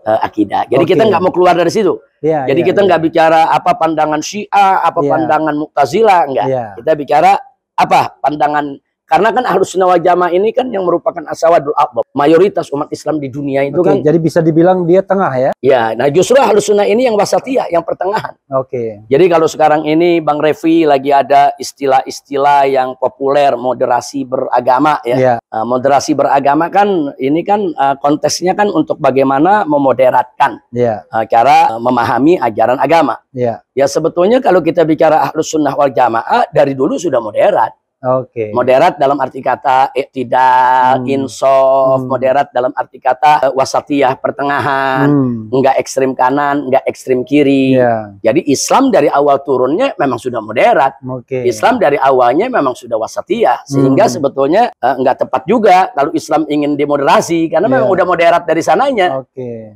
akidah. Jadi kita nggak mau keluar dari situ. Jadi kita nggak bicara apa pandangan Syiah, apa pandangan Mu'tazilah, enggak. Kita bicara apa pandangan, karena kan Ahlus Sunnah wal Jamaah ini kan yang merupakan asawadul aqbab. Mayoritas umat Islam di dunia itu kan. Jadi bisa dibilang dia tengah ya? Ya, nah justru Ahlus Sunnah ini yang wasatiyah, yang pertengahan. Jadi kalau sekarang ini Bang Refli lagi ada istilah-istilah yang populer, moderasi beragama ya. Moderasi beragama kan ini kan konteksnya kan untuk bagaimana memoderatkan cara memahami ajaran agama. Ya sebetulnya kalau kita bicara Ahlus Sunnah wal Jamaah dari dulu sudah moderat. Moderat dalam arti kata iktidal, insof, moderat dalam arti kata wasatiyah, pertengahan, enggak ekstrim kanan, enggak ekstrim kiri. Jadi Islam dari awal turunnya memang sudah moderat. Islam dari awalnya memang sudah wasatiyah, sehingga sebetulnya enggak tepat juga kalau Islam ingin demoderasi karena memang udah moderat dari sananya.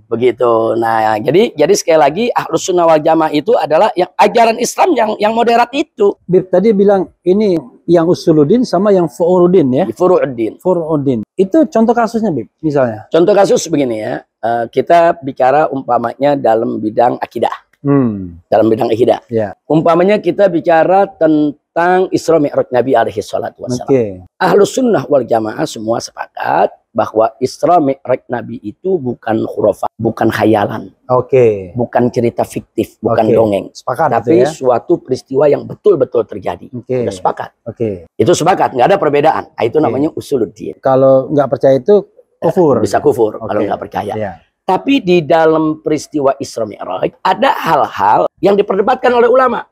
Begitu. Nah, jadi sekali lagi Ahlus Sunnah wal Jamaah itu adalah yang ajaran Islam yang moderat itu. Tadi bilang ini yang usuluddin sama yang furu'uddin ya? Furu'uddin. Itu contoh kasusnya, Bib, misalnya? Contoh kasus begini ya. Kita bicara umpamanya dalam bidang akidah. Dalam bidang akidah. Umpamanya kita bicara tentang Isra Mi'raj Nabi alaihi salatu wassalam. Ahlus Sunnah wal Jamaah semua sepakat bahwa Isra Mi'raj Nabi itu bukan khurafat, bukan khayalan. Bukan cerita fiktif, bukan dongeng. Tapi suatu peristiwa yang betul-betul terjadi. Sudah sepakat. Itu sepakat, nggak ada perbedaan. Itu namanya usuluddin. Kalau nggak percaya itu kufur. Bisa kufur kalau nggak percaya. Tapi di dalam peristiwa Isra Mi'raj ada hal-hal yang diperdebatkan oleh ulama.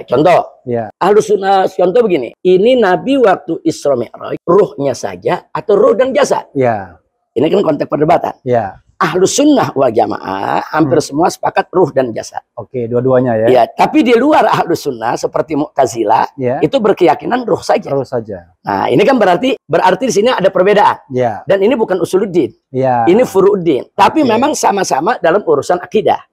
Contoh, Ahlus Sunnah, contoh begini. Ini Nabi waktu Isra Mi'raj, ruhnya saja atau ruh dan jasad? Ini kan konteks perdebatan. Ya. Ahlus sunnah wal jamaah hampir semua sepakat ruh dan jasad. Oke, dua-duanya ya. Ya, tapi di luar ahlus sunnah seperti Mu'tazilah Ya. itu berkeyakinan ruh saja. Ruh saja. Nah, ini kan berarti di sini ada perbedaan. Ya. Dan ini bukan usuluddin. Ya. Ini furu'uddin. Tapi memang sama-sama dalam urusan akidah.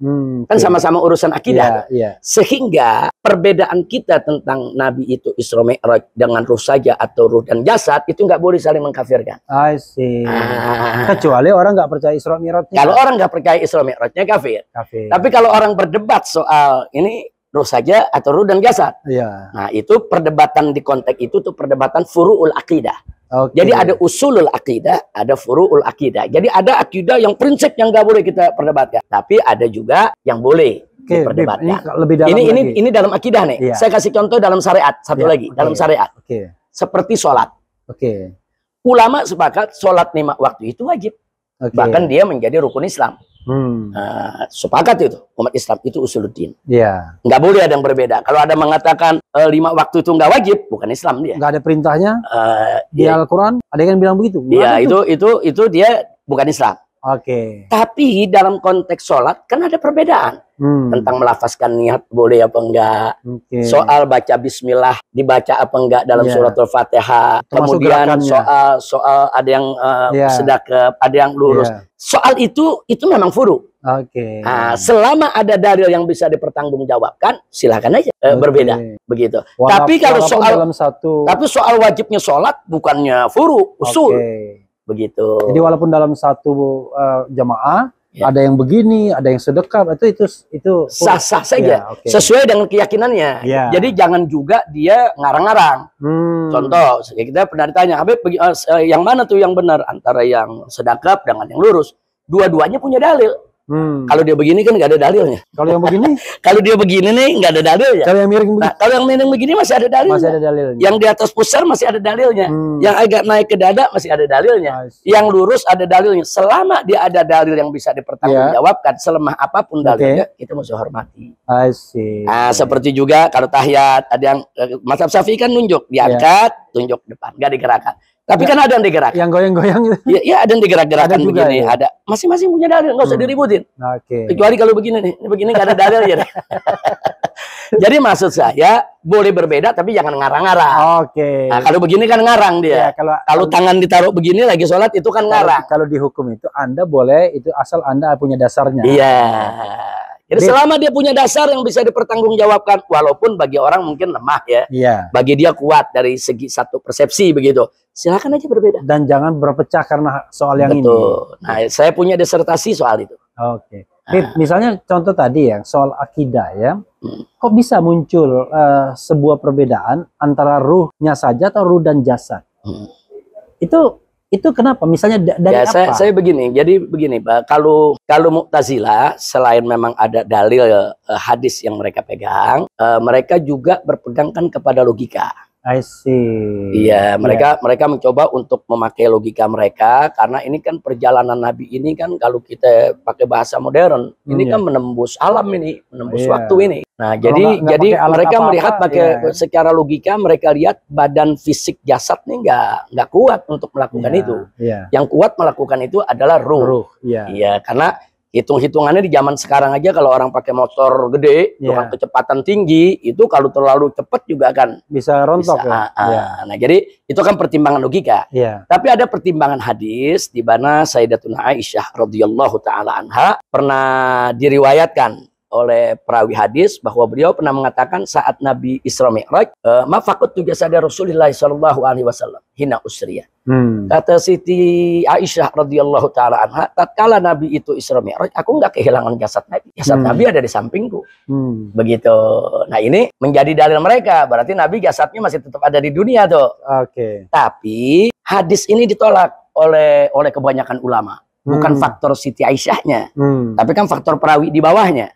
Kan sama-sama urusan akidah. Ya. Sehingga perbedaan kita tentang Nabi itu Isra Mi'raj dengan ruh saja atau ruh dan jasad itu nggak boleh saling mengkafirkan. I see. Kecuali orang nggak percaya Isra Mi'rajnya. Kalau orang nggak percaya Isra Mi'rajnya kafir. Tapi kalau orang berdebat soal ini ruh saja atau ruh dan jasad. Ya. Nah, itu perdebatan di konteks itu tuh perdebatan furu'ul akidah. Okay. Jadi ada usulul akidah, ada furu'ul akidah. Jadi ada akidah yang prinsip yang nggak boleh kita perdebatkan. Tapi ada juga yang boleh diperdebatkan. Ini lebih dalam ini dalam akidah nih. Iya. Saya kasih contoh dalam syariat. Satu lagi. Dalam syariat. Seperti sholat. Ulama sepakat sholat 5 waktu itu wajib. Bahkan dia menjadi rukun Islam. Sepakat itu. Umat Islam itu usuluddin. Iya. Nggak boleh ada yang berbeda. Kalau ada mengatakan 5 waktu itu nggak wajib, bukan Islam dia. Nggak ada perintahnya di Al-Quran. Ada yang bilang begitu. Iya, itu dia bukan Islam. Oke. Tapi dalam konteks sholat kan ada perbedaan tentang melafazkan niat boleh apa enggak. Soal baca Bismillah dibaca apa enggak dalam suratul Fatihah. Kemudian soal ada yang sedekap, ada yang lurus. Soal itu memang furu. Nah, selama ada dalil yang bisa dipertanggungjawabkan, silakan aja berbeda begitu. Tapi kalau soal wajibnya sholat bukannya furu, usul. Begitu. Jadi walaupun dalam satu jamaah ada yang begini, ada yang sedekap, itu sah-sah saja, sesuai dengan keyakinannya. Jadi jangan juga dia ngarang-ngarang. Contoh, kita pernah ditanya, Habib, yang mana tuh yang benar antara yang sedekap dengan yang lurus? Dua-duanya punya dalil. Kalau dia begini kan nggak ada dalilnya. Kalau yang begini? Kalau dia begini nih nggak ada dalilnya. Kalau yang miring begini? Kalau yang miring begini masih ada dalilnya. Masih ada dalilnya. Yang di atas pusar masih ada dalilnya. Yang agak naik ke dada masih ada dalilnya. Yang lurus ada dalilnya. Selama dia ada dalil yang bisa dipertanggungjawabkan, selemah apapun dalilnya, kita mesti hormati. I see. Nah, seperti juga kalau tahiyat, ada yang mazhab Syafi'i kan nunjuk, diangkat, tunjuk depan, nggak digerakkan. Tapi kan ada yang digerak. Yang goyang-goyang gitu. Iya, ada yang digerak-gerakan begini. Ya? Ada. Masing-masing punya dalil, nggak usah diributin. Kecuali kalau begini nih, begini nggak ada dalil ya. Jadi maksud saya boleh berbeda, tapi jangan ngarang-ngarang. Nah, kalau begini kan ngarang dia. Ya, kalau tangan ditaruh begini lagi sholat itu kan ngarang. Kalau di hukum itu Anda boleh itu asal Anda punya dasarnya. Iya. Jadi selama dia punya dasar yang bisa dipertanggungjawabkan, walaupun bagi orang mungkin lemah ya, bagi dia kuat dari segi satu persepsi begitu, silakan aja berbeda. Dan jangan berpecah karena soal yang ini. Nah, saya punya disertasi soal itu. Misalnya contoh tadi ya, soal akidah ya, kok bisa muncul sebuah perbedaan antara ruhnya saja atau ruh dan jasad? Itu kenapa? Misalnya dari apa? Saya begini, jadi begini Pak, kalau Mu'tazilah selain memang ada dalil hadis yang mereka pegang, mereka juga berpegangkan kepada logika. I see. Iya, mereka mencoba untuk memakai logika mereka karena ini kan perjalanan Nabi ini kan kalau kita pakai bahasa modern, ini kan menembus alam ini, menembus waktu ini. Nah, jadi mereka melihat pakai secara logika, mereka lihat badan fisik jasad nih nggak kuat untuk melakukan itu. Yang kuat melakukan itu adalah ruh. Iya, karena hitung-hitungannya di zaman sekarang aja kalau orang pakai motor gede dengan kecepatan tinggi itu kalau terlalu cepat juga kan bisa rontok. Nah, jadi itu kan pertimbangan logika. Tapi ada pertimbangan hadis di mana Sayyidatuna Aisyah radhiyallahu taala anha pernah diriwayatkan oleh perawi hadis bahwa beliau pernah mengatakan saat Nabi Isra Mi'raj, ma faqadtu jasada Rasulillah sallallahu alaihi wasallam hina usriya. Kata Siti Aisyah radhiyallahu taala anha, tatkala Nabi itu Isra Mi'raj, aku nggak kehilangan jasad Nabi. Jasad Nabi ada di sampingku. Begitu. Nah, ini menjadi dalil mereka, berarti Nabi jasadnya masih tetap ada di dunia tuh. Tapi hadis ini ditolak oleh kebanyakan ulama. Bukan faktor Siti Aisyahnya, tapi kan faktor perawi di bawahnya.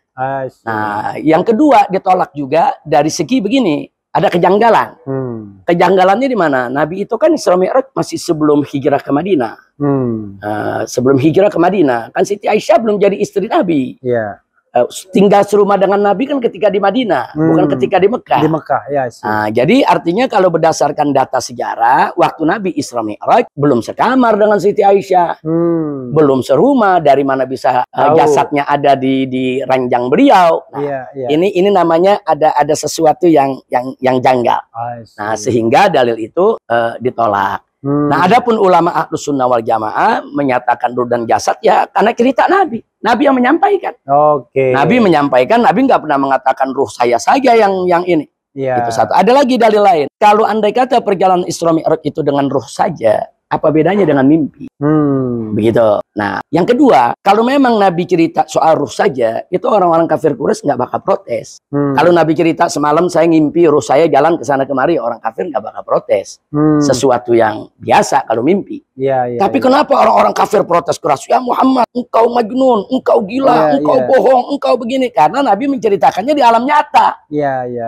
Nah, yang kedua ditolak juga dari segi begini, ada kejanggalan. Kejanggalannya di mana? Nabi itu kan Isra Mi'raj masih sebelum hijrah ke Madinah. Sebelum hijrah ke Madinah, kan Siti Aisyah belum jadi istri Nabi. tinggal serumah dengan Nabi kan ketika di Madinah, bukan ketika di Mekah. Di Mekah, ya. Nah, jadi artinya kalau berdasarkan data sejarah, waktu Nabi Isra Mi'raj belum sekamar dengan Siti Aisyah, belum serumah. Dari mana bisa jasadnya ada di ranjang beliau? Nah, ini namanya ada sesuatu yang janggal. Nah, sehingga dalil itu ditolak. Nah, adapun ulama Ahlus Sunnah wal Jamaah menyatakan ruh dan jasad ya karena cerita Nabi. Nabi yang menyampaikan. Nabi menyampaikan, Nabi nggak pernah mengatakan ruh saya saja yang ini. Itu satu. Ada lagi dalil lain. Kalau andai kata perjalanan Isra Mi'raj itu dengan ruh saja, apa bedanya dengan mimpi? Begitu. Nah, yang kedua, kalau memang Nabi cerita soal ruh saja, itu orang-orang kafir Quraisy nggak bakal protes. Kalau Nabi cerita semalam saya ngimpi ruh saya jalan ke sana kemari, orang kafir nggak bakal protes. Sesuatu yang biasa kalau mimpi. Tapi kenapa orang-orang kafir protes keras? Ya Muhammad, engkau majnun, engkau gila, engkau bohong, engkau begini. Karena Nabi menceritakannya di alam nyata.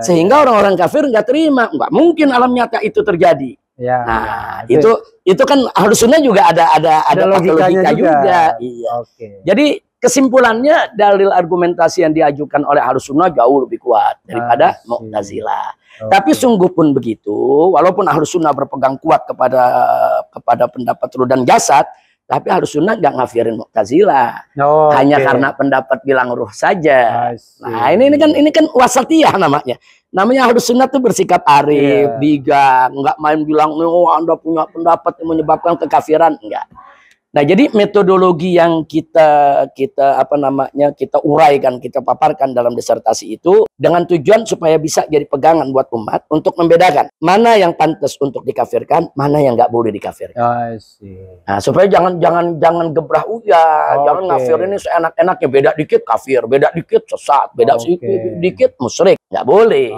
Sehingga orang-orang kafir nggak terima. Nggak mungkin alam nyata itu terjadi. Nah, itu kan Ahlus Sunnah juga ada logika juga. Jadi kesimpulannya dalil argumentasi yang diajukan oleh Ahlus Sunnah jauh lebih kuat daripada Mu'tazilah. Tapi sungguh pun begitu, walaupun Ahlus Sunnah berpegang kuat kepada pendapat ruh dan jasad, tapi Ahlus Sunnah nggak ngafirin Mu'tazilah. Hanya karena pendapat bilang ruh saja. Nah, ini kan wasatiyah namanya. Namanya Ahlus Sunnah tuh bersikap arif, bijak, nggak main bilang, oh Anda punya pendapat yang menyebabkan kekafiran, enggak. Nah, jadi metodologi yang kita uraikan, kita paparkan dalam disertasi itu dengan tujuan supaya bisa jadi pegangan buat umat untuk membedakan mana yang pantas untuk dikafirkan, mana yang nggak boleh dikafirkan. Nah, supaya jangan gebrah jangan ngafir ini seenak-enaknya, beda dikit kafir, beda dikit sesat, beda dikit musyrik, nggak boleh.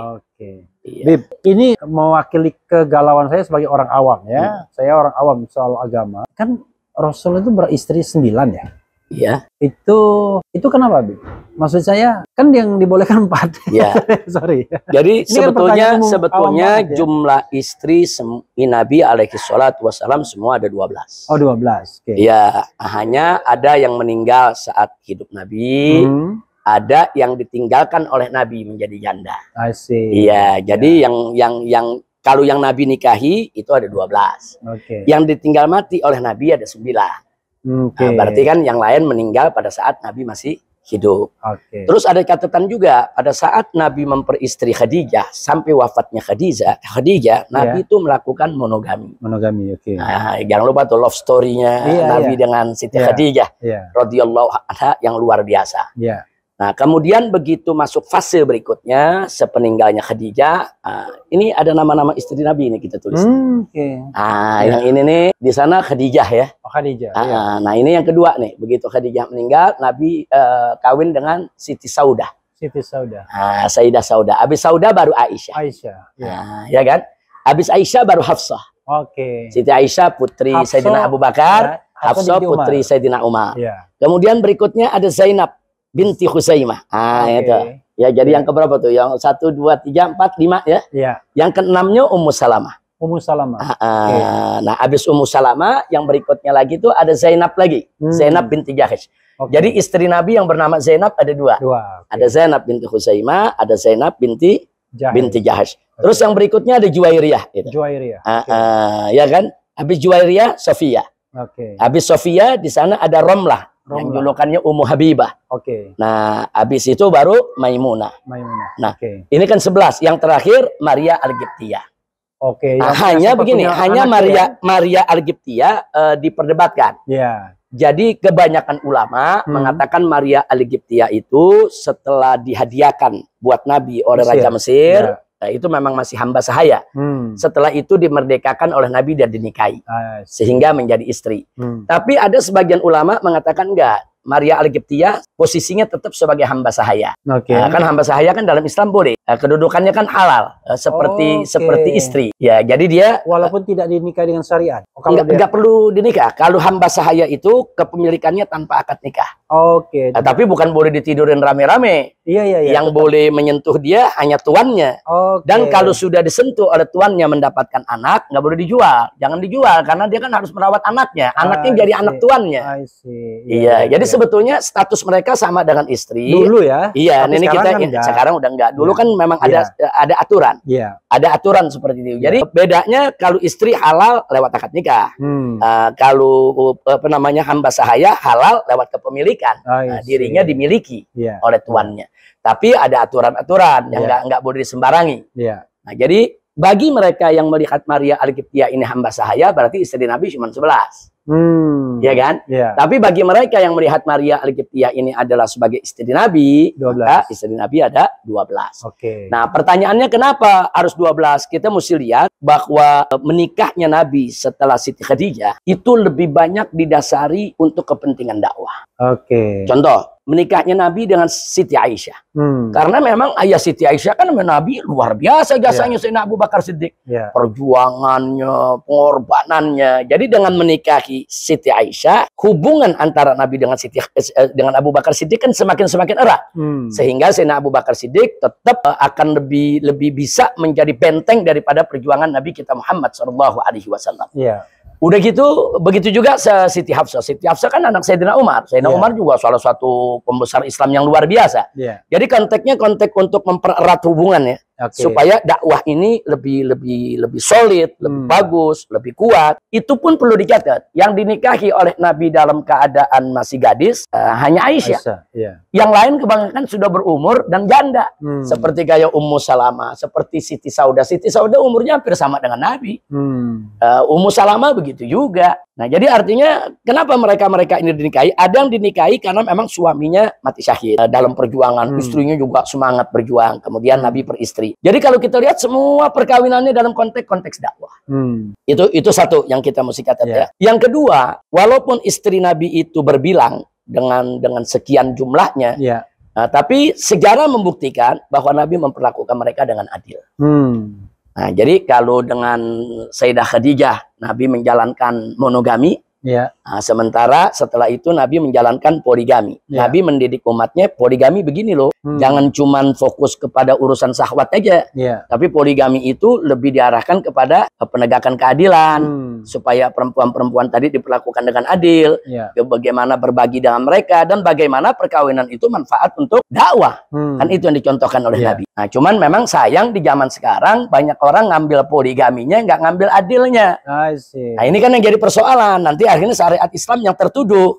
Bib, ini mewakili kegalauan saya sebagai orang awam ya. Saya orang awam soal agama. Kan Rasul itu beristri 9 ya? Iya. Itu kenapa, Bib? Maksud saya kan yang dibolehkan 4. Iya. Sorry. Jadi sebetulnya jumlah istri Nabi alaihi salatu wassalam semua ada 12. Oh, 12. Iya, hanya ada yang meninggal saat hidup Nabi. Ada yang ditinggalkan oleh Nabi menjadi janda. Iya, jadi yang kalau yang Nabi nikahi itu ada 12. Yang ditinggal mati oleh Nabi ada 9. Nah, berarti kan yang lain meninggal pada saat Nabi masih hidup. Terus ada catatan juga pada saat Nabi memperistri Khadijah sampai wafatnya Khadijah, Nabi itu melakukan monogami. Nah, jangan lupa tuh love story-nya Nabi dengan Siti Khadijah radhiyallahu anha yang luar biasa. Nah, kemudian begitu masuk fase berikutnya, sepeninggalnya Khadijah, ini ada nama-nama istri Nabi ini kita tulis. Yang ini nih di sana Khadijah ya. Nah, ini yang kedua nih, begitu Khadijah meninggal, Nabi kawin dengan Siti Saudah. Sayyidah Saudah. Habis Saudah baru Aisyah. Ya kan? Habis Aisyah baru Hafsah. Siti Aisyah putri Sayyidina Abu Bakar, Hafsah putri Sayyidina Umar. Kemudian berikutnya ada Zainab binti Khuzaimah. Itu. Ya, jadi yang keberapa tuh? Yang 1, 2, 3, 4, 5 ya. Yang ke-6-nya Ummu Salamah. Nah, habis Ummu Salamah, yang berikutnya lagi tuh ada Zainab lagi. Zainab binti Jahash. Jadi istri Nabi yang bernama Zainab ada 2. Ada Zainab binti Khuzaimah, ada Zainab binti Jahash. Terus yang berikutnya ada Juwairiyah. Ya kan? Habis Juwairiyah, Sofia. Habis Sofia di sana ada Romlah. Yang julukannya Ummu Habibah. Nah, habis itu baru Maimunah. Nah, ini kan 11. Yang terakhir Maria Al-Qibtiyah. Hanya begini, hanya Maria Al-Qibtiyah diperdebatkan. Jadi kebanyakan ulama mengatakan Maria Al-Qibtiyah itu setelah dihadiahkan buat Nabi oleh Raja Mesir, itu memang masih hamba sahaya. Setelah itu dimerdekakan oleh Nabi dan dinikahi, sehingga menjadi istri. Tapi ada sebagian ulama mengatakan enggak, Maria Al-Qibtiyah posisinya tetap sebagai hamba sahaya. Kan hamba sahaya kan dalam Islam boleh. kedudukannya kan halal, seperti istri. Ya, jadi dia walaupun tidak dinikah dengan syariat. Kalau nggak perlu dinikah. Kalau hamba sahaya itu kepemilikannya tanpa akad nikah. Tapi bukan boleh ditidurin rame-rame. Yang boleh menyentuh dia hanya tuannya. Dan kalau sudah disentuh oleh tuannya mendapatkan anak, nggak boleh dijual. Jangan dijual karena dia kan harus merawat anaknya. Anaknya jadi anak tuannya. Iya, jadi sebetulnya status mereka sama dengan istri. Dulu ya. Iya, ini kita sekarang udah enggak. Dulu kan memang ada aturan. Ada aturan seperti itu. Jadi bedanya kalau istri halal lewat akad nikah. Kalau hamba sahaya halal lewat kepemilikan. Dirinya dimiliki oleh tuannya. Tapi ada aturan-aturan yang nggak boleh disembarangi. Nah, jadi bagi mereka yang melihat Maria Al-Qibtiyah ini hamba sahaya, berarti istri Nabi cuma 11. Ya kan? Tapi bagi mereka yang melihat Maria Al-Qibtiyah ini adalah sebagai istri Nabi, maka istri Nabi ada 12. Nah, pertanyaannya kenapa harus 12? Kita mesti lihat bahwa menikahnya Nabi setelah Siti Khadijah itu lebih banyak didasari untuk kepentingan dakwah. Contoh, menikahnya Nabi dengan Siti Aisyah. Karena memang ayah Siti Aisyah kan Nabi luar biasa jasanya Sayyidina Abu Bakar Siddiq. Perjuangannya, pengorbanannya. Jadi dengan menikahi Siti Aisyah, hubungan antara Nabi dengan Abu Bakar Siddiq kan semakin erat. Sehingga Sayyidina Abu Bakar Siddiq tetap akan lebih bisa menjadi benteng daripada perjuangan Nabi kita Muhammad SAW. Udah gitu, begitu juga Siti Hafsah. Siti Hafsah kan anak Sayyidina Umar. Sayyidina Umar juga salah satu pembesar Islam yang luar biasa. Jadi konteksnya konteks untuk mempererat hubungan ya. Supaya dakwah ini lebih solid, lebih bagus, lebih kuat. Itu pun perlu dicatat. Yang dinikahi oleh Nabi dalam keadaan masih gadis hanya Aisyah. Yang lain kebanyakan sudah berumur dan janda. Seperti kayak Ummu Salamah, seperti Siti Saudah. Siti Saudah umurnya hampir sama dengan Nabi. Ummu Salamah begitu juga. Nah, jadi artinya kenapa mereka ini dinikahi? Ada yang dinikahi karena memang suaminya mati syahid dalam perjuangan, istrinya juga semangat berjuang. Kemudian Nabi beristri. Jadi kalau kita lihat semua perkawinannya dalam konteks dakwah. Itu satu yang kita mesti catat ya. Yang kedua, walaupun istri Nabi itu berbilang dengan sekian jumlahnya, tapi sejarah membuktikan bahwa Nabi memperlakukan mereka dengan adil. Nah, jadi kalau dengan Sayyidah Khadijah Nabi menjalankan monogami, nah, sementara setelah itu Nabi menjalankan poligami. Nabi mendidik umatnya poligami begini loh, jangan cuman fokus kepada urusan syahwat aja, tapi poligami itu lebih diarahkan kepada penegakan keadilan, supaya perempuan-perempuan tadi diperlakukan dengan adil, bagaimana berbagi dengan mereka, dan bagaimana perkawinan itu manfaat untuk dakwah. Kan itu yang dicontohkan oleh Nabi. Nah, cuman memang sayang di zaman sekarang banyak orang ngambil poligaminya, nggak ngambil adilnya. Nah, ini kan yang jadi persoalan. Nanti akhirnya syariat Islam yang tertuduh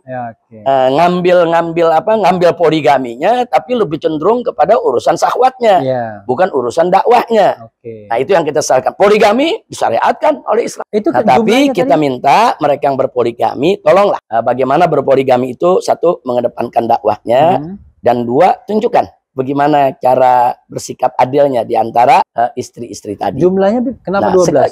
ngambil poligaminya, tapi lebih cenderung kepada urusan syahwatnya, bukan urusan dakwahnya. Nah, itu yang kita salahkan. Poligami disyariatkan oleh Islam. Tapi kita minta mereka yang berpoligami, tolonglah bagaimana berpoligami itu, satu, mengedepankan dakwahnya, dan dua, tunjukkan bagaimana cara bersikap adilnya di antara istri-istri tadi. Jumlahnya kenapa 12?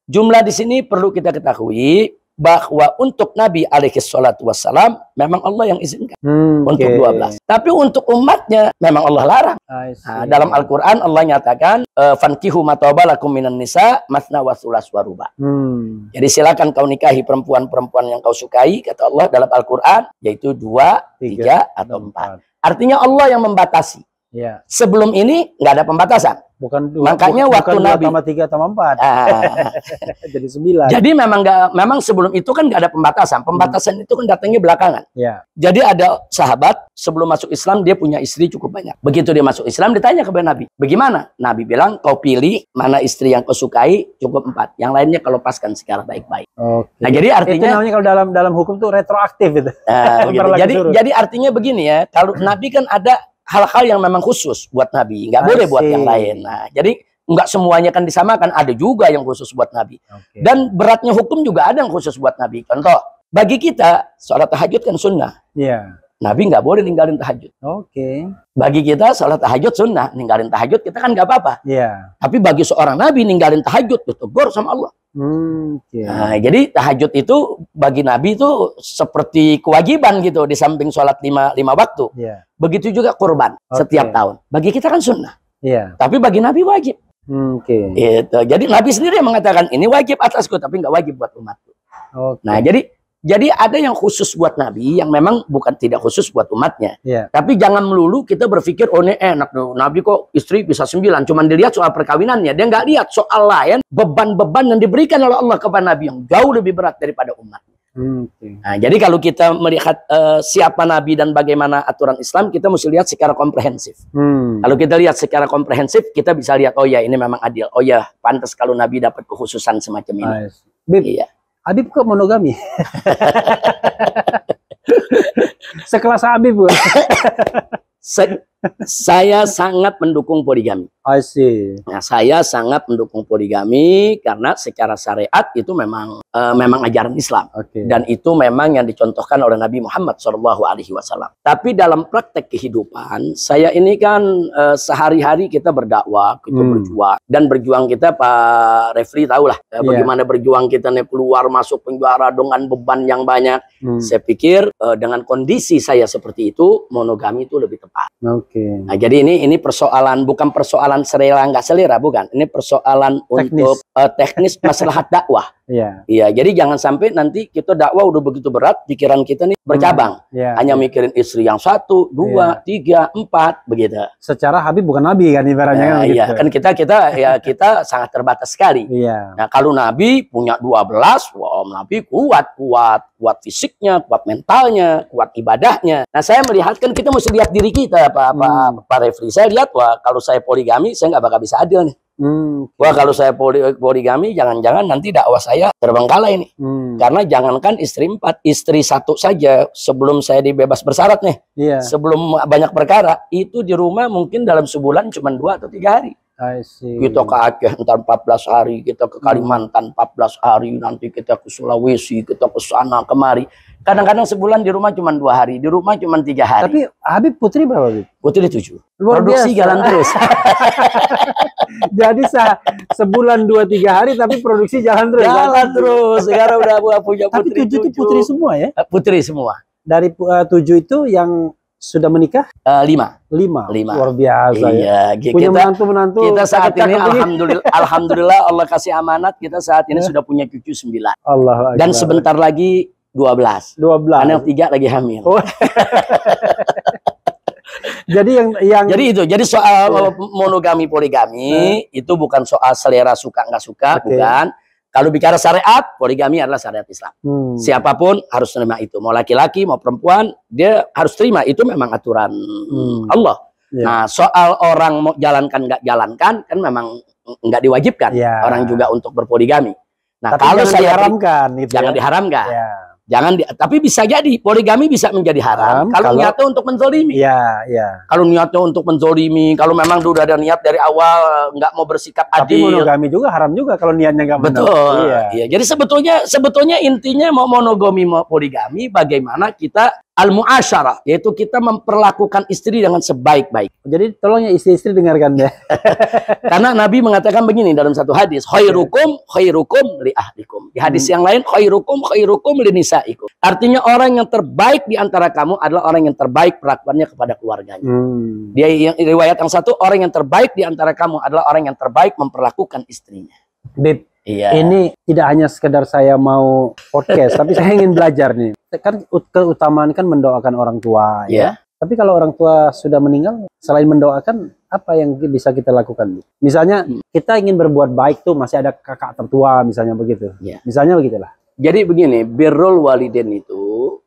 Jumlah di sini perlu kita ketahui bahwa untuk Nabi alaihi salatu wassalam memang Allah yang izinkan untuk 12. Tapi untuk umatnya memang Allah larang. Nah, dalam Al-Quran Allah nyatakan fankihu matawabalakum minan nisa masna wa thulas wa ruba. Jadi silakan kau nikahi perempuan-perempuan yang kau sukai, kata Allah dalam Al-Quran, yaitu 2, 3, atau 4. Artinya Allah yang membatasi. Sebelum ini nggak ada pembatasan. Makanya waktu Nabi 3 tambah 4. Jadi 9. Jadi memang sebelum itu kan nggak ada pembatasan. Pembatasan itu kan datangnya belakangan. Jadi ada sahabat sebelum masuk Islam dia punya istri cukup banyak. Begitu dia masuk Islam ditanya kepada Nabi, bagaimana? Nabi bilang, kau pilih mana istri yang kau sukai, cukup 4. Yang lainnya kau lepaskan secara baik-baik. Nah, jadi artinya itu namanya kalau dalam hukum tuh retroaktif itu. Jadi artinya begini ya, kalau Nabi kan ada hal-hal yang memang khusus buat Nabi, nggak boleh buat yang lain. Nah, jadi nggak semuanya kan disamakan, ada juga yang khusus buat Nabi. Dan beratnya hukum juga ada yang khusus buat Nabi. Contoh, bagi kita sholat tahajud kan sunnah. Nabi nggak boleh ninggalin tahajud. Bagi kita sholat tahajud sunnah, ninggalin tahajud kita kan nggak apa-apa. Tapi bagi seorang Nabi ninggalin tahajud ditegur sama Allah. Nah, jadi tahajud itu bagi Nabi itu seperti kewajiban gitu, di samping sholat 5 waktu. Begitu juga kurban setiap tahun. Bagi kita kan sunnah. Iya. Tapi bagi Nabi wajib. Oke. Gitu. Jadi Nabi sendiri yang mengatakan ini wajib atasku, tapi nggak wajib buat umatku. Oke. Nah, jadi ada yang khusus buat Nabi, yang memang bukan tidak khusus buat umatnya. Iya. Tapi jangan melulu kita berpikir, oh ini enak dong, Nabi kok istri bisa 9. Cuman dilihat soal perkawinannya. Dia nggak lihat soal lain, beban-beban yang diberikan oleh Allah kepada Nabi yang jauh lebih berat daripada umatnya. Oke. Nah, jadi kalau kita melihat siapa Nabi dan bagaimana aturan Islam, kita mesti lihat secara komprehensif. Kalau kita lihat secara komprehensif, kita bisa lihat, oh ya ini memang adil. Oh ya, pantas kalau Nabi dapat kekhususan semacam ini. Bib, Iya. Habib kok monogami? Sekelas Habib. Saya sangat mendukung poligami. I see. Nah, saya sangat mendukung poligami karena secara syariat itu memang ajaran Islam. Oke. Dan itu memang yang dicontohkan oleh Nabi Muhammad SAW. Tapi dalam praktek kehidupan, saya ini kan sehari-hari kita berdakwah, kita berjuang. Dan berjuang kita, Pak Refli tahulah bagaimana berjuang kita nih keluar masuk penjara dengan beban yang banyak. Saya pikir dengan kondisi saya seperti itu, monogami itu lebih tepat. Oke. Nah, jadi ini persoalan, bukan persoalan selera nggak selera, bukan. Ini persoalan untuk teknis maslahat dakwah. Iya. Iya, jadi jangan sampai nanti kita dakwah udah begitu berat, pikiran kita nih bercabang. Hanya mikirin istri yang 1, 2, 3, 4, begitu. Secara Habib bukan Nabi kan ibaratnya kan Iya, gitu. kan kita sangat terbatas sekali. Iya. Nah, kalau Nabi punya 12, wah Nabi kuat fisiknya, kuat mentalnya, kuat ibadahnya. Nah, saya melihat kan kita mesti lihat diri kita, Pak Refli. Saya lihat, wah kalau saya poligami, saya nggak bakal bisa adil nih. Wah kalau saya poligami, jangan-jangan nanti dakwah saya terbengkalai nih. Karena jangankan istri 4, istri 1 saja sebelum saya dibebas bersyarat nih. Iya. Sebelum banyak perkara, itu di rumah mungkin dalam sebulan cuma 2 atau 3 hari. I see. Kita ke Aceh entar 14 hari, kita ke Kalimantan 14 hari, nanti kita ke Sulawesi, kita ke sana kemari. Kadang-kadang sebulan di rumah cuma 2 hari, di rumah cuma 3 hari. Tapi Habib putri berapa, Habib? Putri 7. Luar Produksi biasa. jalan terus. Jadi sebulan 2-3 hari tapi produksi jalan terus. Jalan terus. Sekarang udah punya Tapi putri 7 itu putri semua ya? Putri semua. Dari 7 itu yang sudah menikah? 5. 5. 5. Luar biasa ya. Iya, Punya menantu-menantu. Kita saat ini alhamdulillah Allah kasih amanat, kita saat ini sudah punya cucu 9. Allah. Dan sebentar lagi 12. 12. Karena yang 3 lagi hamil. Oh. Jadi soal monogami poligami itu bukan soal selera suka nggak suka, bukan. Kalau bicara syariat, poligami adalah syariat Islam. Siapapun harus terima itu, mau laki-laki mau perempuan, dia harus terima, itu memang aturan Allah. Nah, soal orang mau jalankan nggak jalankan kan memang nggak diwajibkan orang juga untuk berpoligami. Nah, tapi kalau jangan saya diharamkan, gitu jangan ya? diharamkan. Tapi bisa jadi poligami bisa menjadi haram kalau niatnya untuk menzolimi. Iya. Kalau niatnya untuk menzolimi, kalau memang udah ada niat dari awal nggak mau bersikap adil. Tapi monogami juga haram juga kalau niatnya nggak benar. Betul. Iya. Jadi sebetulnya intinya mau monogami mau poligami, bagaimana kita al-mu'asyarah, yaitu kita memperlakukan istri dengan sebaik-baik. Jadi tolong ya istri-istri dengarkan ya. Karena Nabi mengatakan begini dalam satu hadis, khairukum li ahlikum. Di hadis yang lain, khairukum li nisaikum. Artinya orang yang terbaik di antara kamu adalah orang yang terbaik perlakuannya kepada keluarganya. Dia yang riwayat yang satu, orang yang terbaik di antara kamu adalah orang yang terbaik memperlakukan istrinya. Bib, iya. Ini tidak hanya sekedar saya mau podcast, tapi saya ingin belajar nih. Kan keutamaan kan mendoakan orang tua, ya. Tapi kalau orang tua sudah meninggal, selain mendoakan, apa yang bisa kita lakukan? Misalnya kita ingin berbuat baik tuh, masih ada kakak tertua, misalnya begitu. Misalnya begitulah. Jadi begini, birrul walidin itu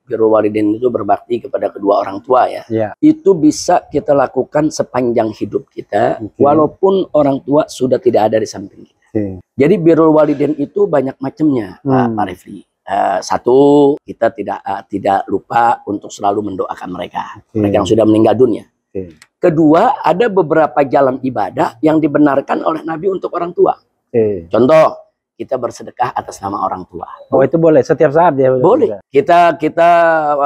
berbakti kepada kedua orang tua ya. Itu bisa kita lakukan sepanjang hidup kita, walaupun orang tua sudah tidak ada di samping kita. Jadi birrul walidin itu banyak macamnya, Pak Refli. Satu, kita tidak lupa untuk selalu mendoakan mereka yang sudah meninggal dunia. Kedua, ada beberapa jalan ibadah yang dibenarkan oleh Nabi untuk orang tua. Contoh, kita bersedekah atas nama orang tua. Oh, itu boleh setiap saat ya? Boleh. Kita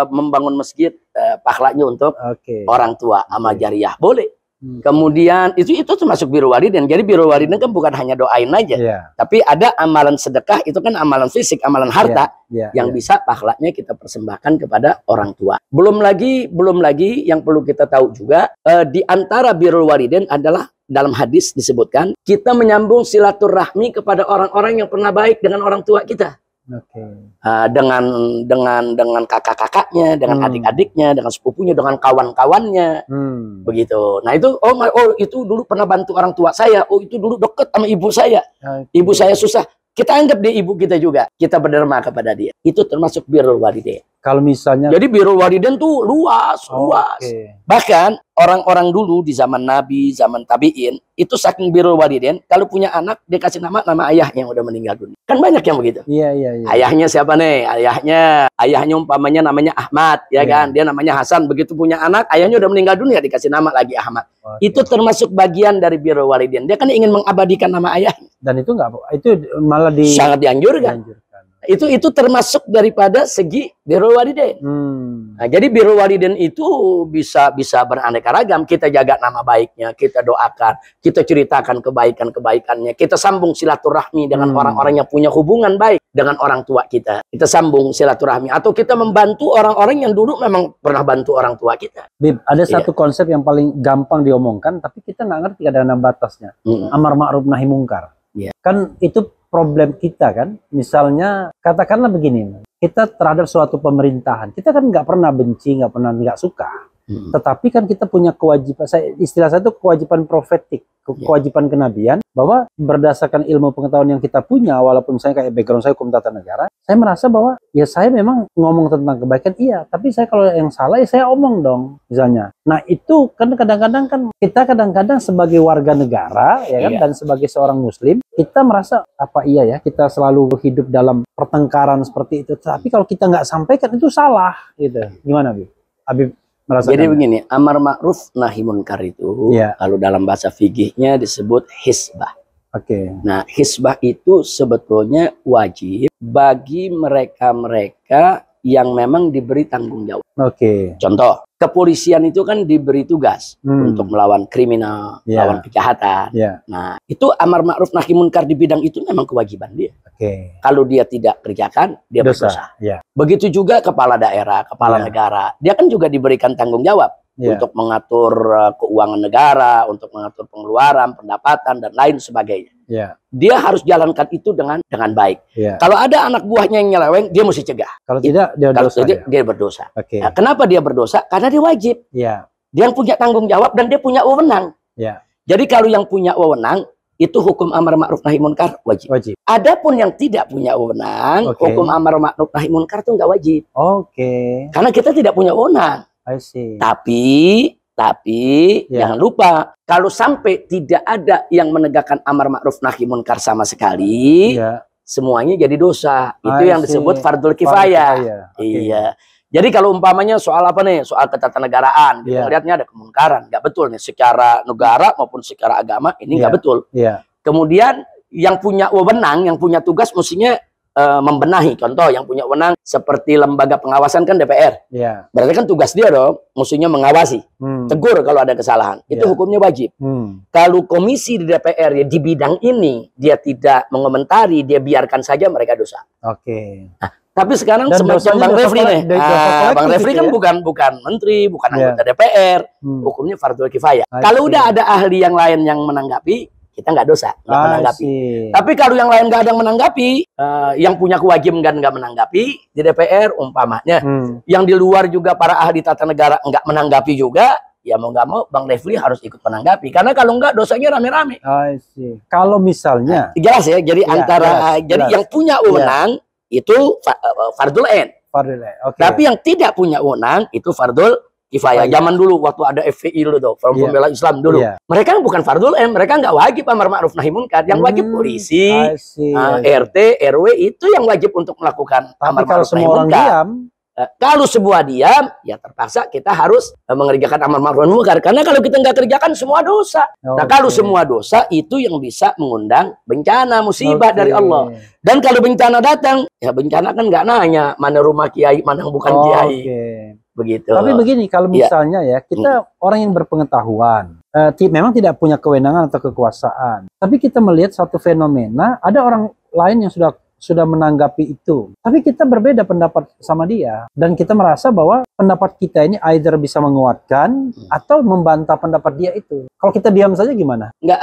membangun masjid pahalanya untuk orang tua, amal jariah. Boleh. Kemudian itu termasuk birrul walidain. Jadi birrul walidain kan bukan hanya doain aja, tapi ada amalan sedekah, itu kan amalan fisik, amalan harta yang bisa pahalanya kita persembahkan kepada orang tua. Belum lagi yang perlu kita tahu juga, di antara birrul walidain adalah dalam hadis disebutkan kita menyambung silaturahmi kepada orang-orang yang pernah baik dengan orang tua kita. Dengan kakak-kakaknya, dengan adik-adiknya, dengan sepupunya, dengan kawan-kawannya, begitu. Nah itu, itu dulu pernah bantu orang tua saya, itu dulu deket sama ibu saya, ibu saya susah, kita anggap dia ibu kita juga, kita berderma kepada dia. Itu termasuk birrul walidain. Kalau misalnya, jadi birrul walidain tuh luas. Bahkan orang-orang dulu di zaman Nabi, zaman tabiin, itu saking birrul walidain, kalau punya anak dia kasih nama ayahnya yang udah meninggal dunia. Kan banyak yang begitu. Ayahnya siapa nih? Ayahnya umpamanya namanya Ahmad, ya kan? Dia namanya Hasan. Begitu punya anak, ayahnya udah meninggal dunia, dikasih nama lagi Ahmad. Itu termasuk bagian dari birrul walidain. Dia kan ingin mengabadikan nama ayahnya. Dan itu malah sangat dianjurkan. Itu termasuk daripada segi birrul walidain. Nah, jadi birrul walidain itu bisa beraneka ragam. Kita jaga nama baiknya, kita doakan, kita ceritakan kebaikannya, kita sambung silaturahmi dengan orang-orang yang punya hubungan baik dengan orang tua kita. Kita sambung silaturahmi, atau kita membantu orang-orang yang dulu memang pernah bantu orang tua kita. Bib, ada satu konsep yang paling gampang diomongkan, tapi kita nggak ngerti kadang-kadang batasnya. Amar ma'ruf nahi mungkar. Kan itu problem kita kan, misalnya katakanlah begini, kita terhadap suatu pemerintahan, kita kan nggak pernah benci, nggak pernah nggak suka, tetapi kan kita punya kewajiban, istilah saya itu kewajiban profetik, kewajiban kenabian, bahwa berdasarkan ilmu pengetahuan yang kita punya, walaupun saya kayak background saya hukum tata negara, saya merasa bahwa ya saya memang ngomong tentang kebaikan, iya, tapi saya kalau yang salah ya saya omong dong, misalnya. Nah itu kan kadang-kadang kan kita kadang-kadang sebagai warga negara ya kan, dan sebagai seorang muslim, kita merasa apa iya ya kita selalu hidup dalam pertengkaran seperti itu, tapi kalau kita nggak sampaikan itu salah gitu. Gimana Habib merasakan? Jadi begini, amar ma'ruf nahi munkar itu kalau dalam bahasa fikihnya disebut hisbah. Nah, hisbah itu sebetulnya wajib bagi mereka-mereka yang memang diberi tanggung jawab. Contoh, kepolisian itu kan diberi tugas untuk melawan kriminal, melawan kejahatan. Nah, itu amar ma'ruf nahi munkar di bidang itu memang kewajiban dia. Kalau dia tidak kerjakan, dia berdosa. Begitu juga kepala daerah, kepala negara, dia kan juga diberikan tanggung jawab untuk mengatur keuangan negara, untuk mengatur pengeluaran, pendapatan, dan lain sebagainya. Dia harus jalankan itu dengan baik. Kalau ada anak buahnya yang nyeleweng, dia mesti cegah. Kalau tidak, dia berdosa. Nah, kenapa dia berdosa? Karena dia wajib. Dia yang punya tanggung jawab dan dia punya wewenang. Jadi kalau yang punya wewenang, itu hukum amar ma'ruf nahi munkar wajib. Adapun yang tidak punya wewenang, hukum amar ma'ruf nahi munkar itu nggak wajib. Karena kita tidak punya wewenang. Tapi jangan lupa, kalau sampai tidak ada yang menegakkan amar ma'ruf nahi munkar sama sekali, semuanya jadi dosa. Itu yang disebut fardul kifayah. Jadi kalau umpamanya soal apa nih, soal ketatanegaraan, kita lihatnya ada kemunkaran, nggak betul nih secara negara maupun secara agama, ini nggak betul. Kemudian yang punya wewenang, yang punya tugas mestinya membenahi. Contoh yang punya wewenang seperti lembaga pengawasan kan DPR. Berarti kan tugas dia dong, mestinya mengawasi, tegur kalau ada kesalahan. Itu hukumnya wajib. Kalau komisi di DPR ya di bidang ini dia tidak mengomentari, dia biarkan saja, mereka dosa. Nah, tapi sekarang semacam Bang Refli nih. Bang Refli kan bukan menteri, bukan anggota DPR. Hukumnya fardhu kifayah. Kalau udah ada ahli yang lain yang menanggapi, kita nggak dosa, nggak menanggapi. Tapi kalau yang lain nggak ada yang menanggapi, yang punya kewajiban nggak menanggapi di DPR umpamanya, yang di luar juga para ahli tata negara nggak menanggapi juga, ya mau nggak mau Bang Refli harus ikut menanggapi. Karena kalau nggak dosanya rame-rame. Kalau misalnya, jelas ya. Jadi jadi yang punya wewenang itu fardul ain. Tapi yang tidak punya wewenang itu fardul kifayah. Zaman dulu waktu ada FPI dulu tuh, Forum Pembela Islam dulu. Mereka bukan fardul ain, mereka nggak wajib amar ma'ruf nahi munkar. Yang wajib polisi, RT, RW itu yang wajib untuk melakukan amar ma'ruf nahi munkar. Kalau semua diam, ya terpaksa kita harus mengerjakan amar ma'ruf nahi munkar. Karena kalau kita nggak kerjakan semua dosa. Nah kalau semua dosa itu yang bisa mengundang bencana, musibah dari Allah. Dan kalau bencana datang, ya bencana kan nggak nanya mana rumah kiai, mana yang bukan kiai. Begitu. Tapi begini, kalau misalnya ya kita orang yang berpengetahuan, memang tidak punya kewenangan atau kekuasaan. Tapi kita melihat satu fenomena, ada orang lain yang sudah menanggapi itu. Tapi kita berbeda pendapat sama dia. Dan kita merasa bahwa pendapat kita ini either bisa menguatkan atau membantah pendapat dia itu. Kalau kita diam saja gimana? Enggak,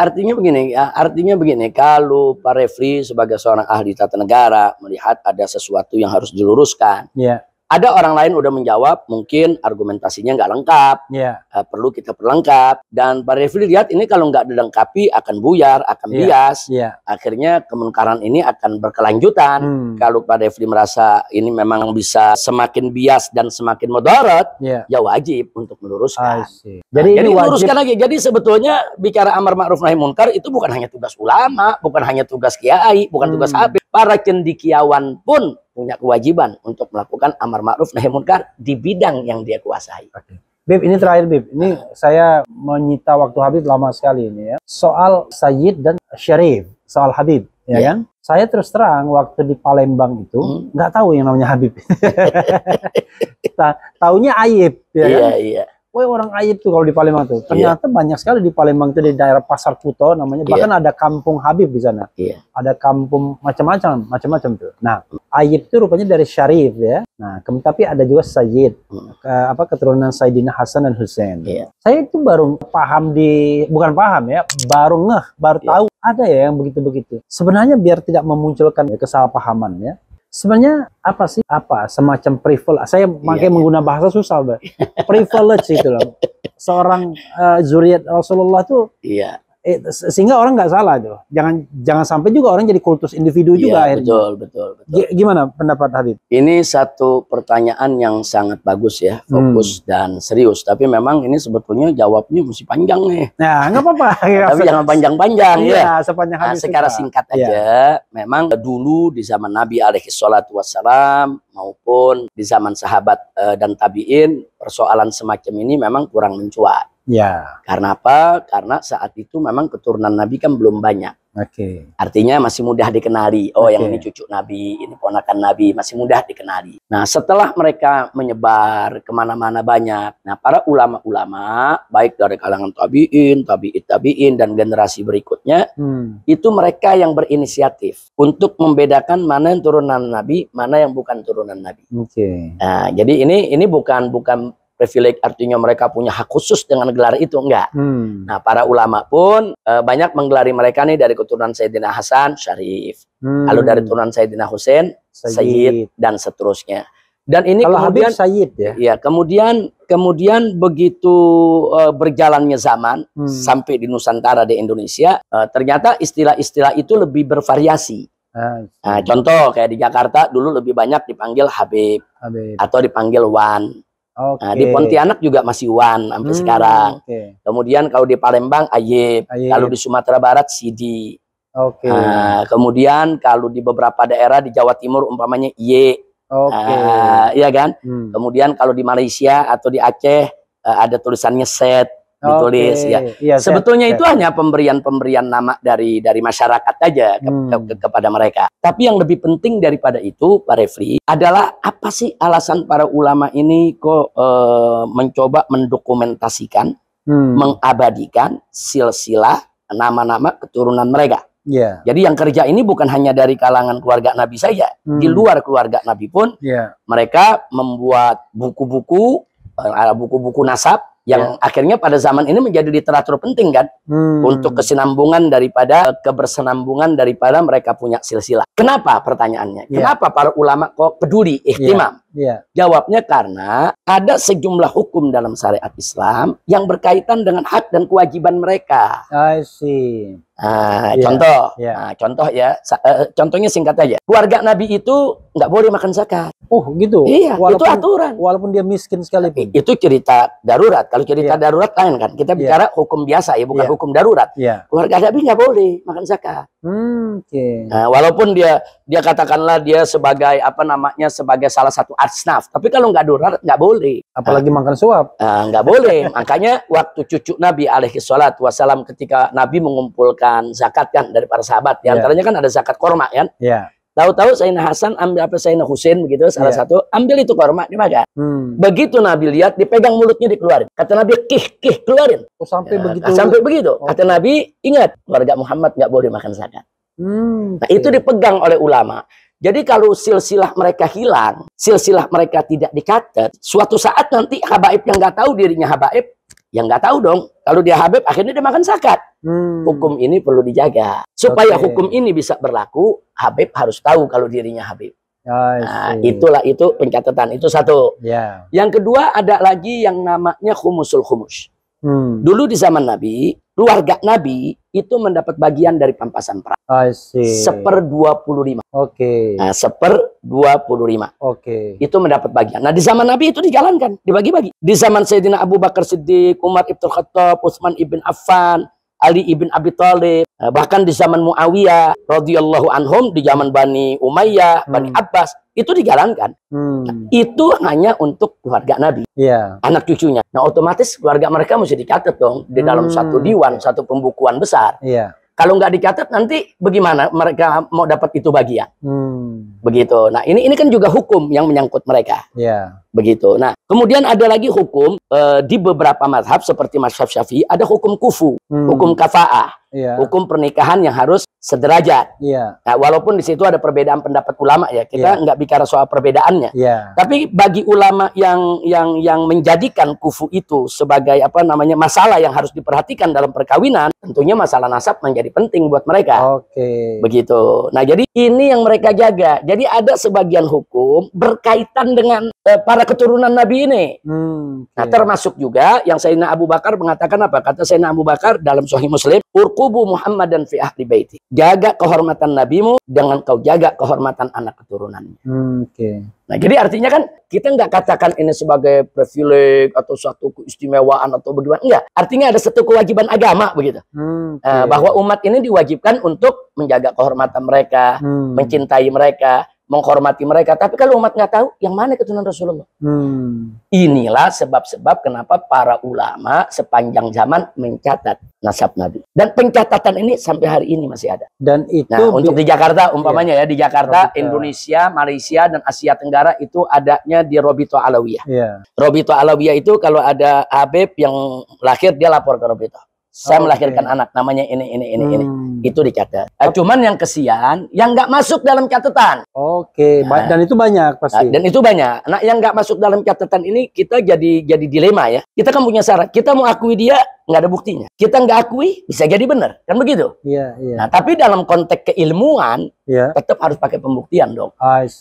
artinya begini, kalau Pak Refli sebagai seorang ahli tata negara melihat ada sesuatu yang harus diluruskan. Ya. Ada orang lain udah menjawab, mungkin argumentasinya nggak lengkap, perlu kita perlengkap. Dan Pak Refli lihat ini kalau nggak dilengkapi akan buyar, akan bias. Akhirnya kemungkaran ini akan berkelanjutan. Kalau Pak Refli merasa ini memang bisa semakin bias dan semakin mudarat, ya wajib untuk meluruskan. Jadi luruskan lagi. Jadi sebetulnya bicara amar ma'ruf nahi munkar itu bukan hanya tugas ulama, bukan hanya tugas kiai, bukan tugas habib. Para cendikiawan pun punya kewajiban untuk melakukan amar ma'ruf nahi munkar di bidang yang dia kuasai. Bib, ini terakhir Bib. Ini saya menyita waktu Habib lama sekali ini ya. Soal Sayyid dan Syarif, soal Habib, ya kan? Saya terus terang waktu di Palembang itu nggak tahu yang namanya Habib. Taunya Ayib, ya kan? Iya. Woi, orang Ayib tuh kalau di Palembang tuh. Ternyata banyak sekali di Palembang itu, di daerah Pasar Kuto namanya. Bahkan ada kampung Habib di sana. Ada kampung macam-macam tuh. Nah, Ayib itu rupanya dari Syarif ya. Nah, tapi ada juga Sayyid. Keturunan Sayyidina Hasan dan Husain. Saya itu baru paham bukan paham ya, baru tahu ada ya yang begitu-begitu. Sebenarnya biar tidak memunculkan kesalahpahaman ya. Sebenarnya apa sih? Semacam privilege. Saya makanya menggunakan bahasa susah, privilege itu loh. Seorang zuriat Rasulullah tuh, sehingga orang nggak salah tuh. Jangan sampai juga orang jadi kultus individu juga akhirnya. Betul. Gimana pendapat Habib? Ini satu pertanyaan yang sangat bagus ya, fokus dan serius. Tapi memang ini sebetulnya jawabnya mesti panjang nih. Nah, nggak apa-apa. Tapi jangan panjang-panjang ya. Sepanjang Habib secara singkat aja, memang dulu di zaman Nabi alaihi salatu wassalam maupun di zaman sahabat dan tabi'in, persoalan semacam ini memang kurang mencuat. Karena apa? Karena saat itu memang keturunan Nabi kan belum banyak. Artinya masih mudah dikenali. Oh, yang ini cucu Nabi, ini ponakan Nabi, masih mudah dikenali. Nah, setelah mereka menyebar kemana-mana banyak, nah para ulama-ulama, baik dari kalangan tabi'in, dan generasi berikutnya, itu mereka yang berinisiatif untuk membedakan mana yang turunan Nabi, mana yang bukan turunan Nabi. Nah, jadi ini bukan privilege, artinya mereka punya hak khusus dengan gelar itu, enggak. Nah, para ulama pun banyak menggelari mereka nih dari keturunan Sayyidina Hasan, Syarif. Lalu dari keturunan Sayyidina Husain, Sayyid, dan seterusnya. Dan ini kalau kemudian Sayyid ya. Ya, kemudian begitu berjalannya zaman sampai di Nusantara, di Indonesia, ternyata istilah-istilah itu lebih bervariasi. Nah, contoh kayak di Jakarta dulu lebih banyak dipanggil Habib. Atau dipanggil Wan. Nah, di Pontianak juga masih Wan sampai sekarang. Kemudian kalau di Palembang Ayib. Kalau di Sumatera Barat Sidi. Kemudian kalau di beberapa daerah di Jawa Timur umpamanya Ye. Iya kan? Kemudian kalau di Malaysia atau di Aceh ada tulisannya Set. Ditulis sebetulnya itu hanya pemberian nama dari masyarakat aja kepada mereka. Tapi yang lebih penting daripada itu, Pak Refli, adalah apa sih alasan para ulama ini kok mencoba mendokumentasikan, mengabadikan silsilah nama-nama keturunan mereka. Jadi yang kerja ini bukan hanya dari kalangan keluarga Nabi saja, di luar keluarga Nabi pun mereka membuat buku-buku nasab yang akhirnya pada zaman ini menjadi literatur penting kan untuk kesinambungan kebersenambungan daripada mereka punya silsilah. Kenapa pertanyaannya? Kenapa para ulama kok peduli, ihtimam? Jawabnya karena ada sejumlah hukum dalam syariat Islam yang berkaitan dengan hak dan kewajiban mereka. Contohnya singkat aja. Keluarga Nabi itu nggak boleh makan zakat. Oh gitu. Iya, itu aturan. Walaupun dia miskin sekalipun. Itu cerita darurat. Kalau cerita darurat lain kan. Kita bicara hukum biasa ya, bukan hukum darurat. Keluarga Nabi nggak boleh makan zakat. Nah, walaupun dia katakanlah dia sebagai sebagai salah satu asnaf. Tapi kalau nggak darurat nggak boleh. Apalagi makan suap. Nggak boleh. Makanya waktu cucu Nabi alaihi salatu wassalam ketika Nabi mengumpulkan zakat kan dari para sahabat, di antaranya kan ada zakat korma kan. Tahu-tahu Sayyidina Hasan ambil apa Sayyidina Husain begitu salah satu, ambil itu korma dimakan. Begitu Nabi lihat dipegang mulutnya dikeluarin. Kata Nabi kih keluarin. Oh, sampai begitu. Sampai begitu. Kata Nabi, ingat keluarga Muhammad nggak boleh makan zakat. Nah, itu dipegang oleh ulama. Jadi kalau silsilah mereka hilang, silsilah mereka tidak dikatet, suatu saat nanti habaib yang nggak tahu dirinya habaib, yang nggak tahu dong. Kalau dia habib, akhirnya dia makan zakat. Hukum ini perlu dijaga. Supaya hukum ini bisa berlaku, habib harus tahu kalau dirinya habib. Nah, itu pencatatan. Itu satu. Yang kedua ada lagi yang namanya khumusul khumus. Dulu di zaman Nabi, keluarga Nabi itu mendapat bagian dari pampasan perang. 1/25. Nah, 1/25. Itu mendapat bagian. Nah, di zaman Nabi itu dijalankan, dibagi-bagi. Di zaman Sayyidina Abu Bakar Siddiq, Umar ibn Khattab, Utsman ibn Affan, Ali ibn Abi Thalib, bahkan di zaman Muawiyah radhiyallahu anhum, di zaman Bani Umayyah, Bani Abbas, itu dijalankan. Itu hanya untuk keluarga Nabi, anak cucunya. Nah, otomatis keluarga mereka mesti dicatat dong di dalam satu diwan, satu pembukuan besar. Kalau nggak dicatat, nanti bagaimana mereka mau dapat itu bagian? Begitu. Nah, ini kan juga hukum yang menyangkut mereka. Begitu. Nah, kemudian ada lagi hukum di beberapa mazhab seperti mazhab Syafi'i ada hukum kufu, hukum kafa'ah, hukum pernikahan yang harus sederajat. Nah, walaupun di situ ada perbedaan pendapat ulama ya, kita nggak bicara soal perbedaannya. Tapi bagi ulama yang menjadikan kufu itu sebagai apa namanya masalah yang harus diperhatikan dalam perkawinan, tentunya masalah nasab menjadi penting buat mereka. Begitu. Nah, jadi ini yang mereka jaga. Jadi ada sebagian hukum berkaitan dengan para keturunan Nabi ini. Nah, termasuk juga yang Sayyidina Abu Bakar mengatakan apa? Kata Sayyidina Abu Bakar dalam Sahih Muslim, "Urqubu Muhammadan fi ahli baiti." Jaga kehormatan nabimu dengan kau jaga kehormatan anak keturunannya. Nah, jadi artinya kan kita nggak katakan ini sebagai privilege atau suatu keistimewaan atau bagaimana. Enggak. Artinya ada satu kewajiban agama begitu. Bahwa umat ini diwajibkan untuk menjaga kehormatan mereka, mencintai mereka, menghormati mereka. Tapi kalau umat nggak tahu, yang mana keturunan Rasulullah? Inilah sebab-sebab kenapa para ulama sepanjang zaman mencatat nasab Nabi. Dan pencatatan ini sampai hari ini masih ada. Dan itu nah, untuk di Jakarta umpamanya ya, di Jakarta, Indonesia, Malaysia, dan Asia Tenggara itu adanya di Robito Alawiyah. Robito Alawiyah itu kalau ada Habib yang lahir, dia lapor ke Robito. Saya melahirkan anak, namanya ini. Itu dicatat. Cuman yang kesian, yang nggak masuk dalam catatan. Dan itu banyak pasti. Dan itu banyak. Nah, yang nggak masuk dalam catatan ini kita jadi dilema ya. Kita kan punya syarat. Kita mau akui dia, nggak ada buktinya. Kita nggak akui, bisa jadi benar, kan begitu? Nah, tapi dalam konteks keilmuan, tetap harus pakai pembuktian dong.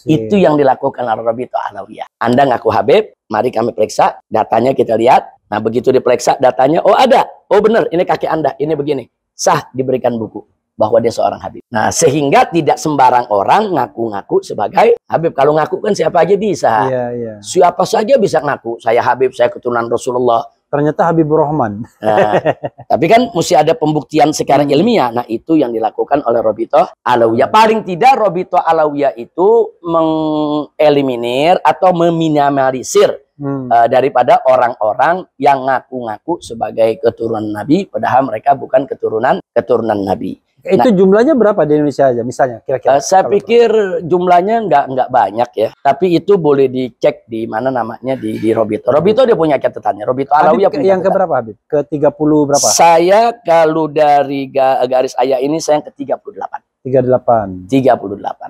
Itu yang dilakukan oleh Robito Alawiyah. Anda ngaku Habib, mari kami periksa, datanya kita lihat. Nah, begitu diperiksa datanya, oh ada, oh benar, ini kakek Anda, ini begini. Sah, diberikan buku bahwa dia seorang Habib. Nah, sehingga tidak sembarang orang ngaku-ngaku sebagai Habib. Kalau ngaku kan siapa aja bisa. Siapa saja bisa ngaku, saya Habib, saya keturunan Rasulullah. Ternyata Habibur Rahman. Nah, tapi kan mesti ada pembuktian secara ilmiah. Nah, itu yang dilakukan oleh Robito Alawiyah. Paling tidak Robito Alawiyah itu mengeliminir atau meminimalisir daripada orang-orang yang ngaku-ngaku sebagai keturunan Nabi, padahal mereka bukan keturunan Nabi. Itu jumlahnya berapa di Indonesia aja misalnya kira-kira? Saya pikir jumlahnya nggak banyak ya, tapi itu boleh dicek di mana namanya di Robito. Robito dia punya catatannya. Robito Alawiyah punya yang ke berapa Habib? Ke 30 berapa? Saya kalau dari garis ayah ini saya yang ke 38. 38.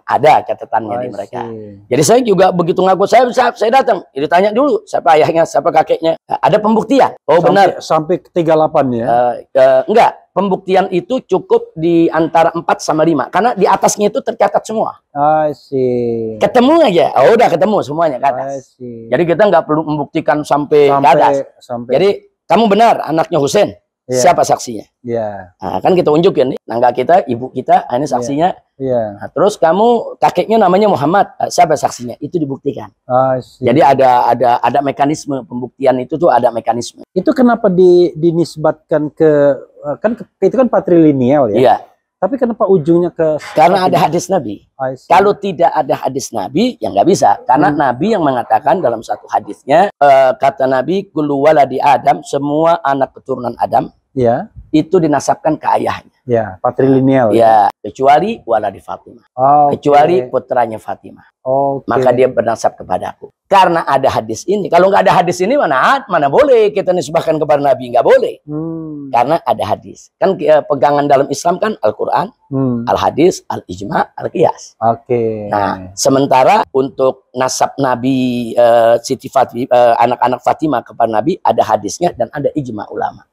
Ada catatannya di mereka. Jadi saya juga begitu ngaku saya datang, ditanya dulu siapa ayahnya, siapa kakeknya. Ada pembuktian. Oh benar. Sampai ke 38 ya? Enggak. Pembuktian itu cukup di antara 4 sama 5. Karena di atasnya itu tercatat semua. Ketemu aja. Oh udah ketemu semuanya ke atas. Jadi kita nggak perlu membuktikan sampai ke atas. Jadi kamu benar anaknya Husain. Siapa saksinya? Nah, kan kita unjukin nih, nangga kita, ibu kita, ini saksinya. Nah, terus kamu kakeknya namanya Muhammad, siapa saksinya? Itu dibuktikan. Jadi ada mekanisme pembuktian itu tuh ada mekanisme. Itu kenapa dinisbatkan ke kan itu kan patrilineal ya? Tapi kenapa ujungnya ke? Karena ada hadis Nabi. Kalau tidak ada hadis Nabi, ya nggak bisa. Karena Nabi yang mengatakan dalam satu hadisnya, kata Nabi, kullu waladi Adam, semua anak keturunan Adam, itu dinasabkan ke ayahnya. Ya, patrilineal. Ya, kecuali waladi Fatimah. Kecuali putranya Fatimah. Maka dia bernasab kepadaku. Karena ada hadis ini. Kalau nggak ada hadis ini mana boleh kita nisbahkan kepada Nabi, nggak boleh. Karena ada hadis. Kan pegangan dalam Islam kan Al-Qur'an, Al-Hadis, Al-Ijma, Al-Qiyas. Nah, sementara untuk nasab Nabi Siti Fatimah, anak-anak Fatimah kepada Nabi ada hadisnya dan ada ijma ulama.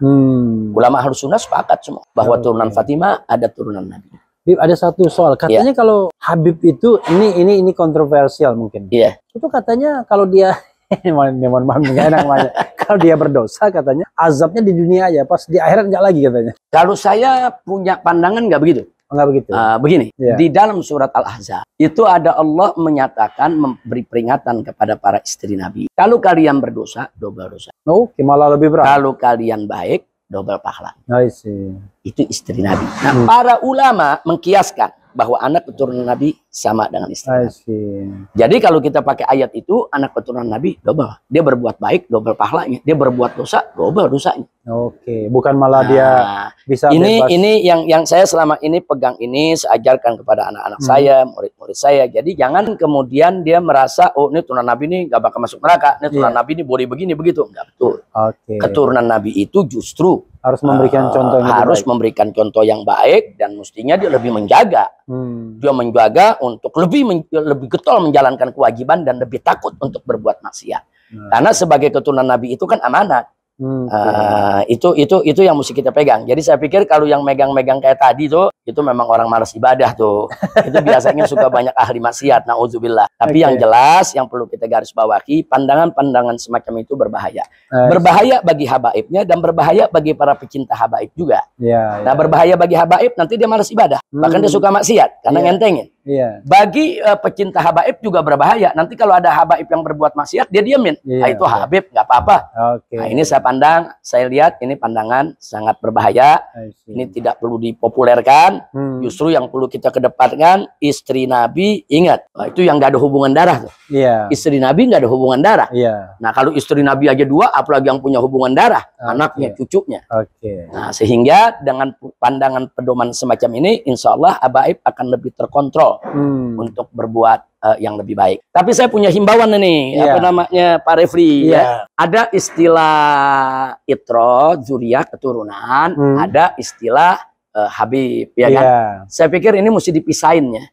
Ulama Ahlus Sunnah sepakat semua bahwa turunan Fatimah ada turunan Nabi. Bib, ada satu soal, katanya kalau Habib itu ini kontroversial mungkin. Iya. Itu katanya kalau dia mohon maaf nggak enak namanya. Kalau dia berdosa katanya azabnya di dunia aja, pas di akhirat nggak lagi katanya. Kalau saya punya pandangan nggak begitu. Nggak begitu. Begini, di dalam surat Al-Ahzab itu ada Allah menyatakan memberi peringatan kepada para istri Nabi. Kalau kalian berdosa, double dosa. Malah lebih berat. Kalau kalian baik, double pahala. Itu istri Nabi. Nah, para ulama mengkiaskan bahwa anak keturunan Nabi sama dengan istri Nabi. Jadi kalau kita pakai ayat itu, anak keturunan Nabi double. Dia berbuat baik, double pahalanya. Dia berbuat dosa, double dosanya. Bukan malah dia bisa ini bebas. Ini yang saya selama ini pegang ini, saya ajarkan kepada anak-anak saya, murid-murid saya. Jadi jangan kemudian dia merasa, oh ini turunan Nabi ini gak bakal masuk neraka, ini turunan Nabi ini boleh begini begitu. Enggak betul. Keturunan Nabi itu justru harus memberikan contoh yang memberikan contoh yang baik, dan mestinya dia lebih menjaga. Dia menjaga untuk lebih getol menjalankan kewajiban dan lebih takut untuk berbuat maksiat. Karena sebagai keturunan Nabi itu kan amanat. Itu yang mesti kita pegang. Jadi saya pikir kalau yang megang-megang kayak tadi tuh, itu memang orang malas ibadah tuh. Itu biasanya suka banyak ahli maksiat, na'udzubillah. Tapi yang jelas, yang perlu kita garis bawahi, pandangan-pandangan semacam itu berbahaya. Berbahaya bagi habaibnya dan berbahaya bagi para pecinta habaib juga. Nah, berbahaya bagi habaib, nanti dia malas ibadah. Bahkan dia suka maksiat, karena ngentengin. Bagi pecinta habaib juga berbahaya. Nanti kalau ada habaib yang berbuat maksiat, dia diamin. Nah, itu habib, nggak apa-apa. Nah, ini saya lihat ini pandangan sangat berbahaya. Ini tidak perlu dipopulerkan. Justru yang perlu kita kedepankan, istri Nabi, ingat, itu yang nggak ada hubungan darah tuh. Istri Nabi nggak ada hubungan darah. Nah, kalau istri Nabi aja dua, apalagi yang punya hubungan darah, anaknya, cucunya. Nah, sehingga dengan pandangan pedoman semacam ini, insya Allah habaib akan lebih terkontrol untuk berbuat yang lebih baik. Tapi saya punya himbauan ini, apa namanya, Pak Refli. Ada istilah itro, zuriyah, keturunan, ada istilah Habib, ya kan? Saya pikir ini mesti dipisahin ya.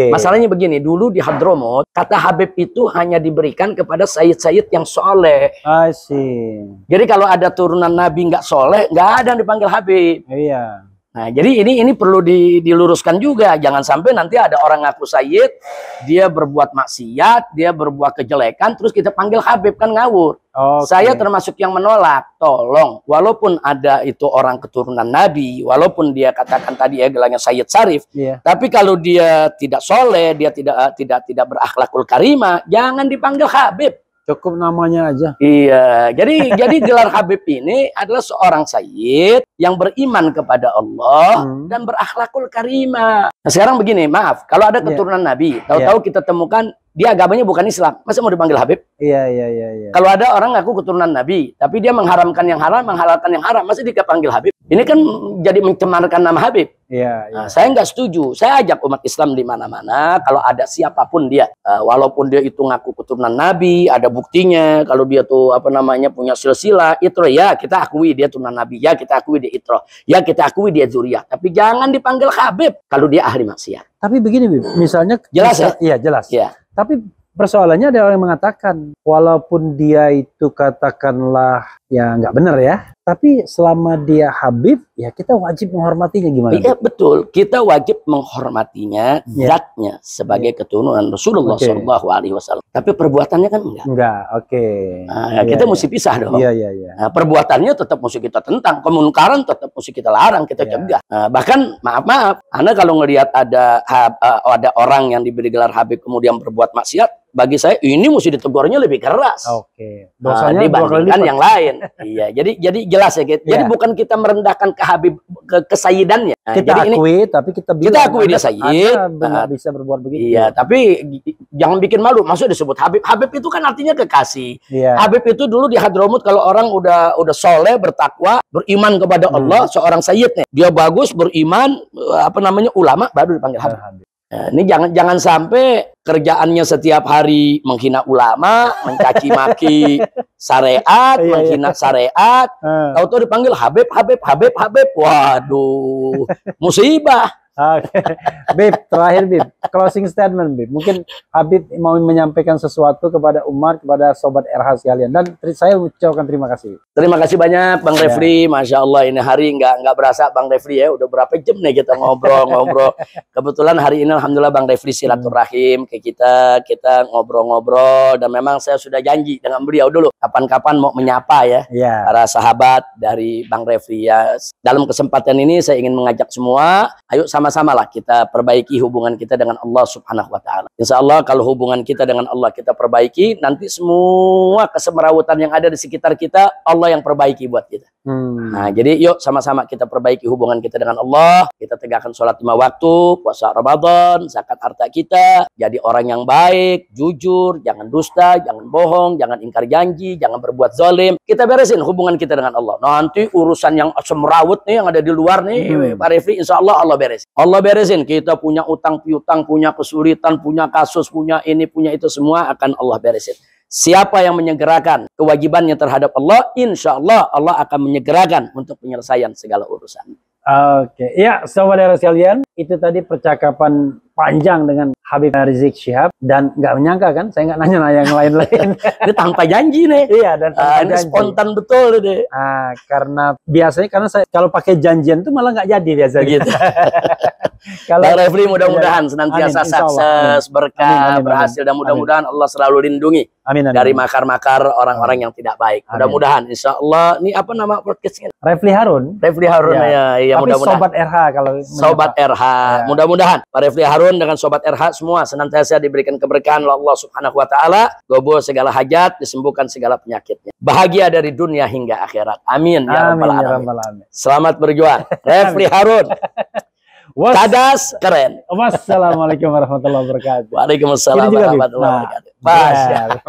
Masalahnya begini, dulu di Hadramut, kata Habib itu hanya diberikan kepada sayyid-sayyid yang soleh. Jadi kalau ada turunan Nabi nggak soleh, nggak ada yang dipanggil Habib. Nah, jadi ini perlu diluruskan juga. Jangan sampai nanti ada orang ngaku sayyid, dia berbuat maksiat, dia berbuat kejelekan, terus kita panggil Habib, kan ngawur. Saya termasuk yang menolak. Tolong, walaupun ada itu orang keturunan Nabi, walaupun dia katakan tadi ya gelarnya Sayyid Syarif, tapi kalau dia tidak soleh, dia tidak berakhlakul karimah, jangan dipanggil Habib. Cukup namanya aja. Jadi gelar Habib ini adalah seorang sayyid yang beriman kepada Allah dan berakhlakul karimah. Nah, sekarang begini, maaf, kalau ada keturunan Nabi, tahu-tahu kita temukan dia agamanya bukan Islam, masa mau dipanggil Habib? Kalau ada orang ngaku keturunan Nabi, tapi dia mengharamkan yang haram, menghalalkan yang haram, masa dia panggil Habib? Ini kan jadi mencemarkan nama Habib. Nah, saya nggak setuju. Saya ajak umat Islam di mana-mana, kalau ada siapapun dia, walaupun dia itu ngaku keturunan Nabi, ada buktinya, kalau dia tuh apa namanya punya silsilah, itro, ya kita akui dia turunan Nabi, ya kita akui dia itro, ya kita akui dia zuriyah, tapi jangan dipanggil Habib kalau dia ahli maksiat. Tapi begini, Bib, misalnya jelas ya? Iya, jelas. Tapi persoalannya ada orang yang mengatakan, walaupun dia itu katakanlah ya nggak benar ya, tapi selama dia Habib, ya kita wajib menghormatinya, gimana? Iya betul, kita wajib menghormatinya, zatnya sebagai keturunan Rasulullah SAW. Tapi perbuatannya kan enggak. Nah, kita mesti pisah dong. Nah, perbuatannya tetap mesti kita tentang, kemunkaran tetap mesti kita larang, kita cegah. Nah, bahkan maaf, Anda kalau ngelihat ada orang yang diberi gelar Habib kemudian berbuat maksiat, bagi saya ini mesti ditegurnya lebih keras. Oke. Dosanya dibandingkan yang lain. Iya, jadi jelas ya. Jadi bukan kita merendahkan ke Habib, ke kesayidannya. Kita jadi akui, tapi kita bilang kita akui dia sayyid. Bisa berbuat begitu. Iya, tapi jangan bikin malu. Maksudnya disebut Habib. Habib itu kan artinya kekasih. Habib itu dulu di Hadramut kalau orang udah soleh, bertakwa, beriman kepada Allah, seorang sayyidnya. Dia bagus, beriman, ulama, baru dipanggil Habib. Nah, ini jangan sampai kerjaannya setiap hari menghina ulama, mencaci maki syariat, menghina syariat. Tahu-tahu dipanggil Habib. Waduh, musibah. Oke. Bib, terakhir Bib, closing statement Bib. Mungkin Habib mau menyampaikan sesuatu kepada umat, kepada sobat RH sekalian, dan saya ucapkan terima kasih. Terima kasih banyak Bang Refli. Masya Allah, ini hari nggak berasa Bang Refli ya, udah berapa jam nih kita ngobrol. Kebetulan hari ini alhamdulillah Bang Refli silaturahim ke kita ngobrol-ngobrol, dan memang saya sudah janji dengan beliau dulu kapan-kapan mau menyapa ya para sahabat dari Bang Refli ya. Dalam kesempatan ini saya ingin mengajak semua, ayo sama-sama lah kita perbaiki hubungan kita dengan Allah Subhanahu wa Ta'ala. Insya Allah kalau hubungan kita dengan Allah kita perbaiki, nanti semua kesemrawutan yang ada di sekitar kita Allah yang perbaiki buat kita. Nah, jadi yuk sama-sama kita perbaiki hubungan kita dengan Allah. Kita tegakkan sholat 5 waktu, puasa Ramadan, zakat harta kita, jadi orang yang baik, jujur, jangan dusta, jangan bohong, jangan ingkar janji, jangan berbuat zalim. Kita beresin hubungan kita dengan Allah. Nanti urusan yang semrawut nih yang ada di luar nih, Pak Refli, insya Allah Allah beresin. Allah beresin. Kita punya utang piutang, punya kesulitan, punya kasus, punya ini, punya itu, semua akan Allah beresin. Siapa yang menyegerakan kewajibannya terhadap Allah, insya Allah Allah akan menyegerakan untuk penyelesaian segala urusan. Oke, ya saudara sekalian, itu tadi percakapan panjang dengan Habib Rizik Syihab, dan nggak menyangka kan, saya nggak nanya yang lain-lain. Ini tanpa janji nih. Iya, dan tanpa ini janji. Spontan betul deh. Karena biasanya saya kalau pakai janjian itu malah nggak jadi biasanya. Gitu. Kalau Bang Refli mudah-mudahan senantiasa sukses, berkah, berhasil, dan mudah-mudahan Allah selalu lindungi dari makar-makar orang-orang yang tidak baik. Mudah-mudahan, insya Allah. Ini apa nama podcastnya? Refli Harun. Refli Harun ya. Tapi mudah-mudahan. Sobat RH kalau. Sobat RH. Mudah-mudahan Pak Refli Harun dengan Sobat RH semua senantiasa diberikan keberkahan oleh Allah Subhanahu wa Ta'ala, gobol segala hajat, disembuhkan segala penyakitnya, bahagia dari dunia hingga akhirat. Amin ya rabbal alamin. Selamat berjuang Refli Harun. Cadas, keren. Wassalamualaikum warahmatullahi wabarakatuh. Waalaikumsalam warahmatullahi wabarakatuh.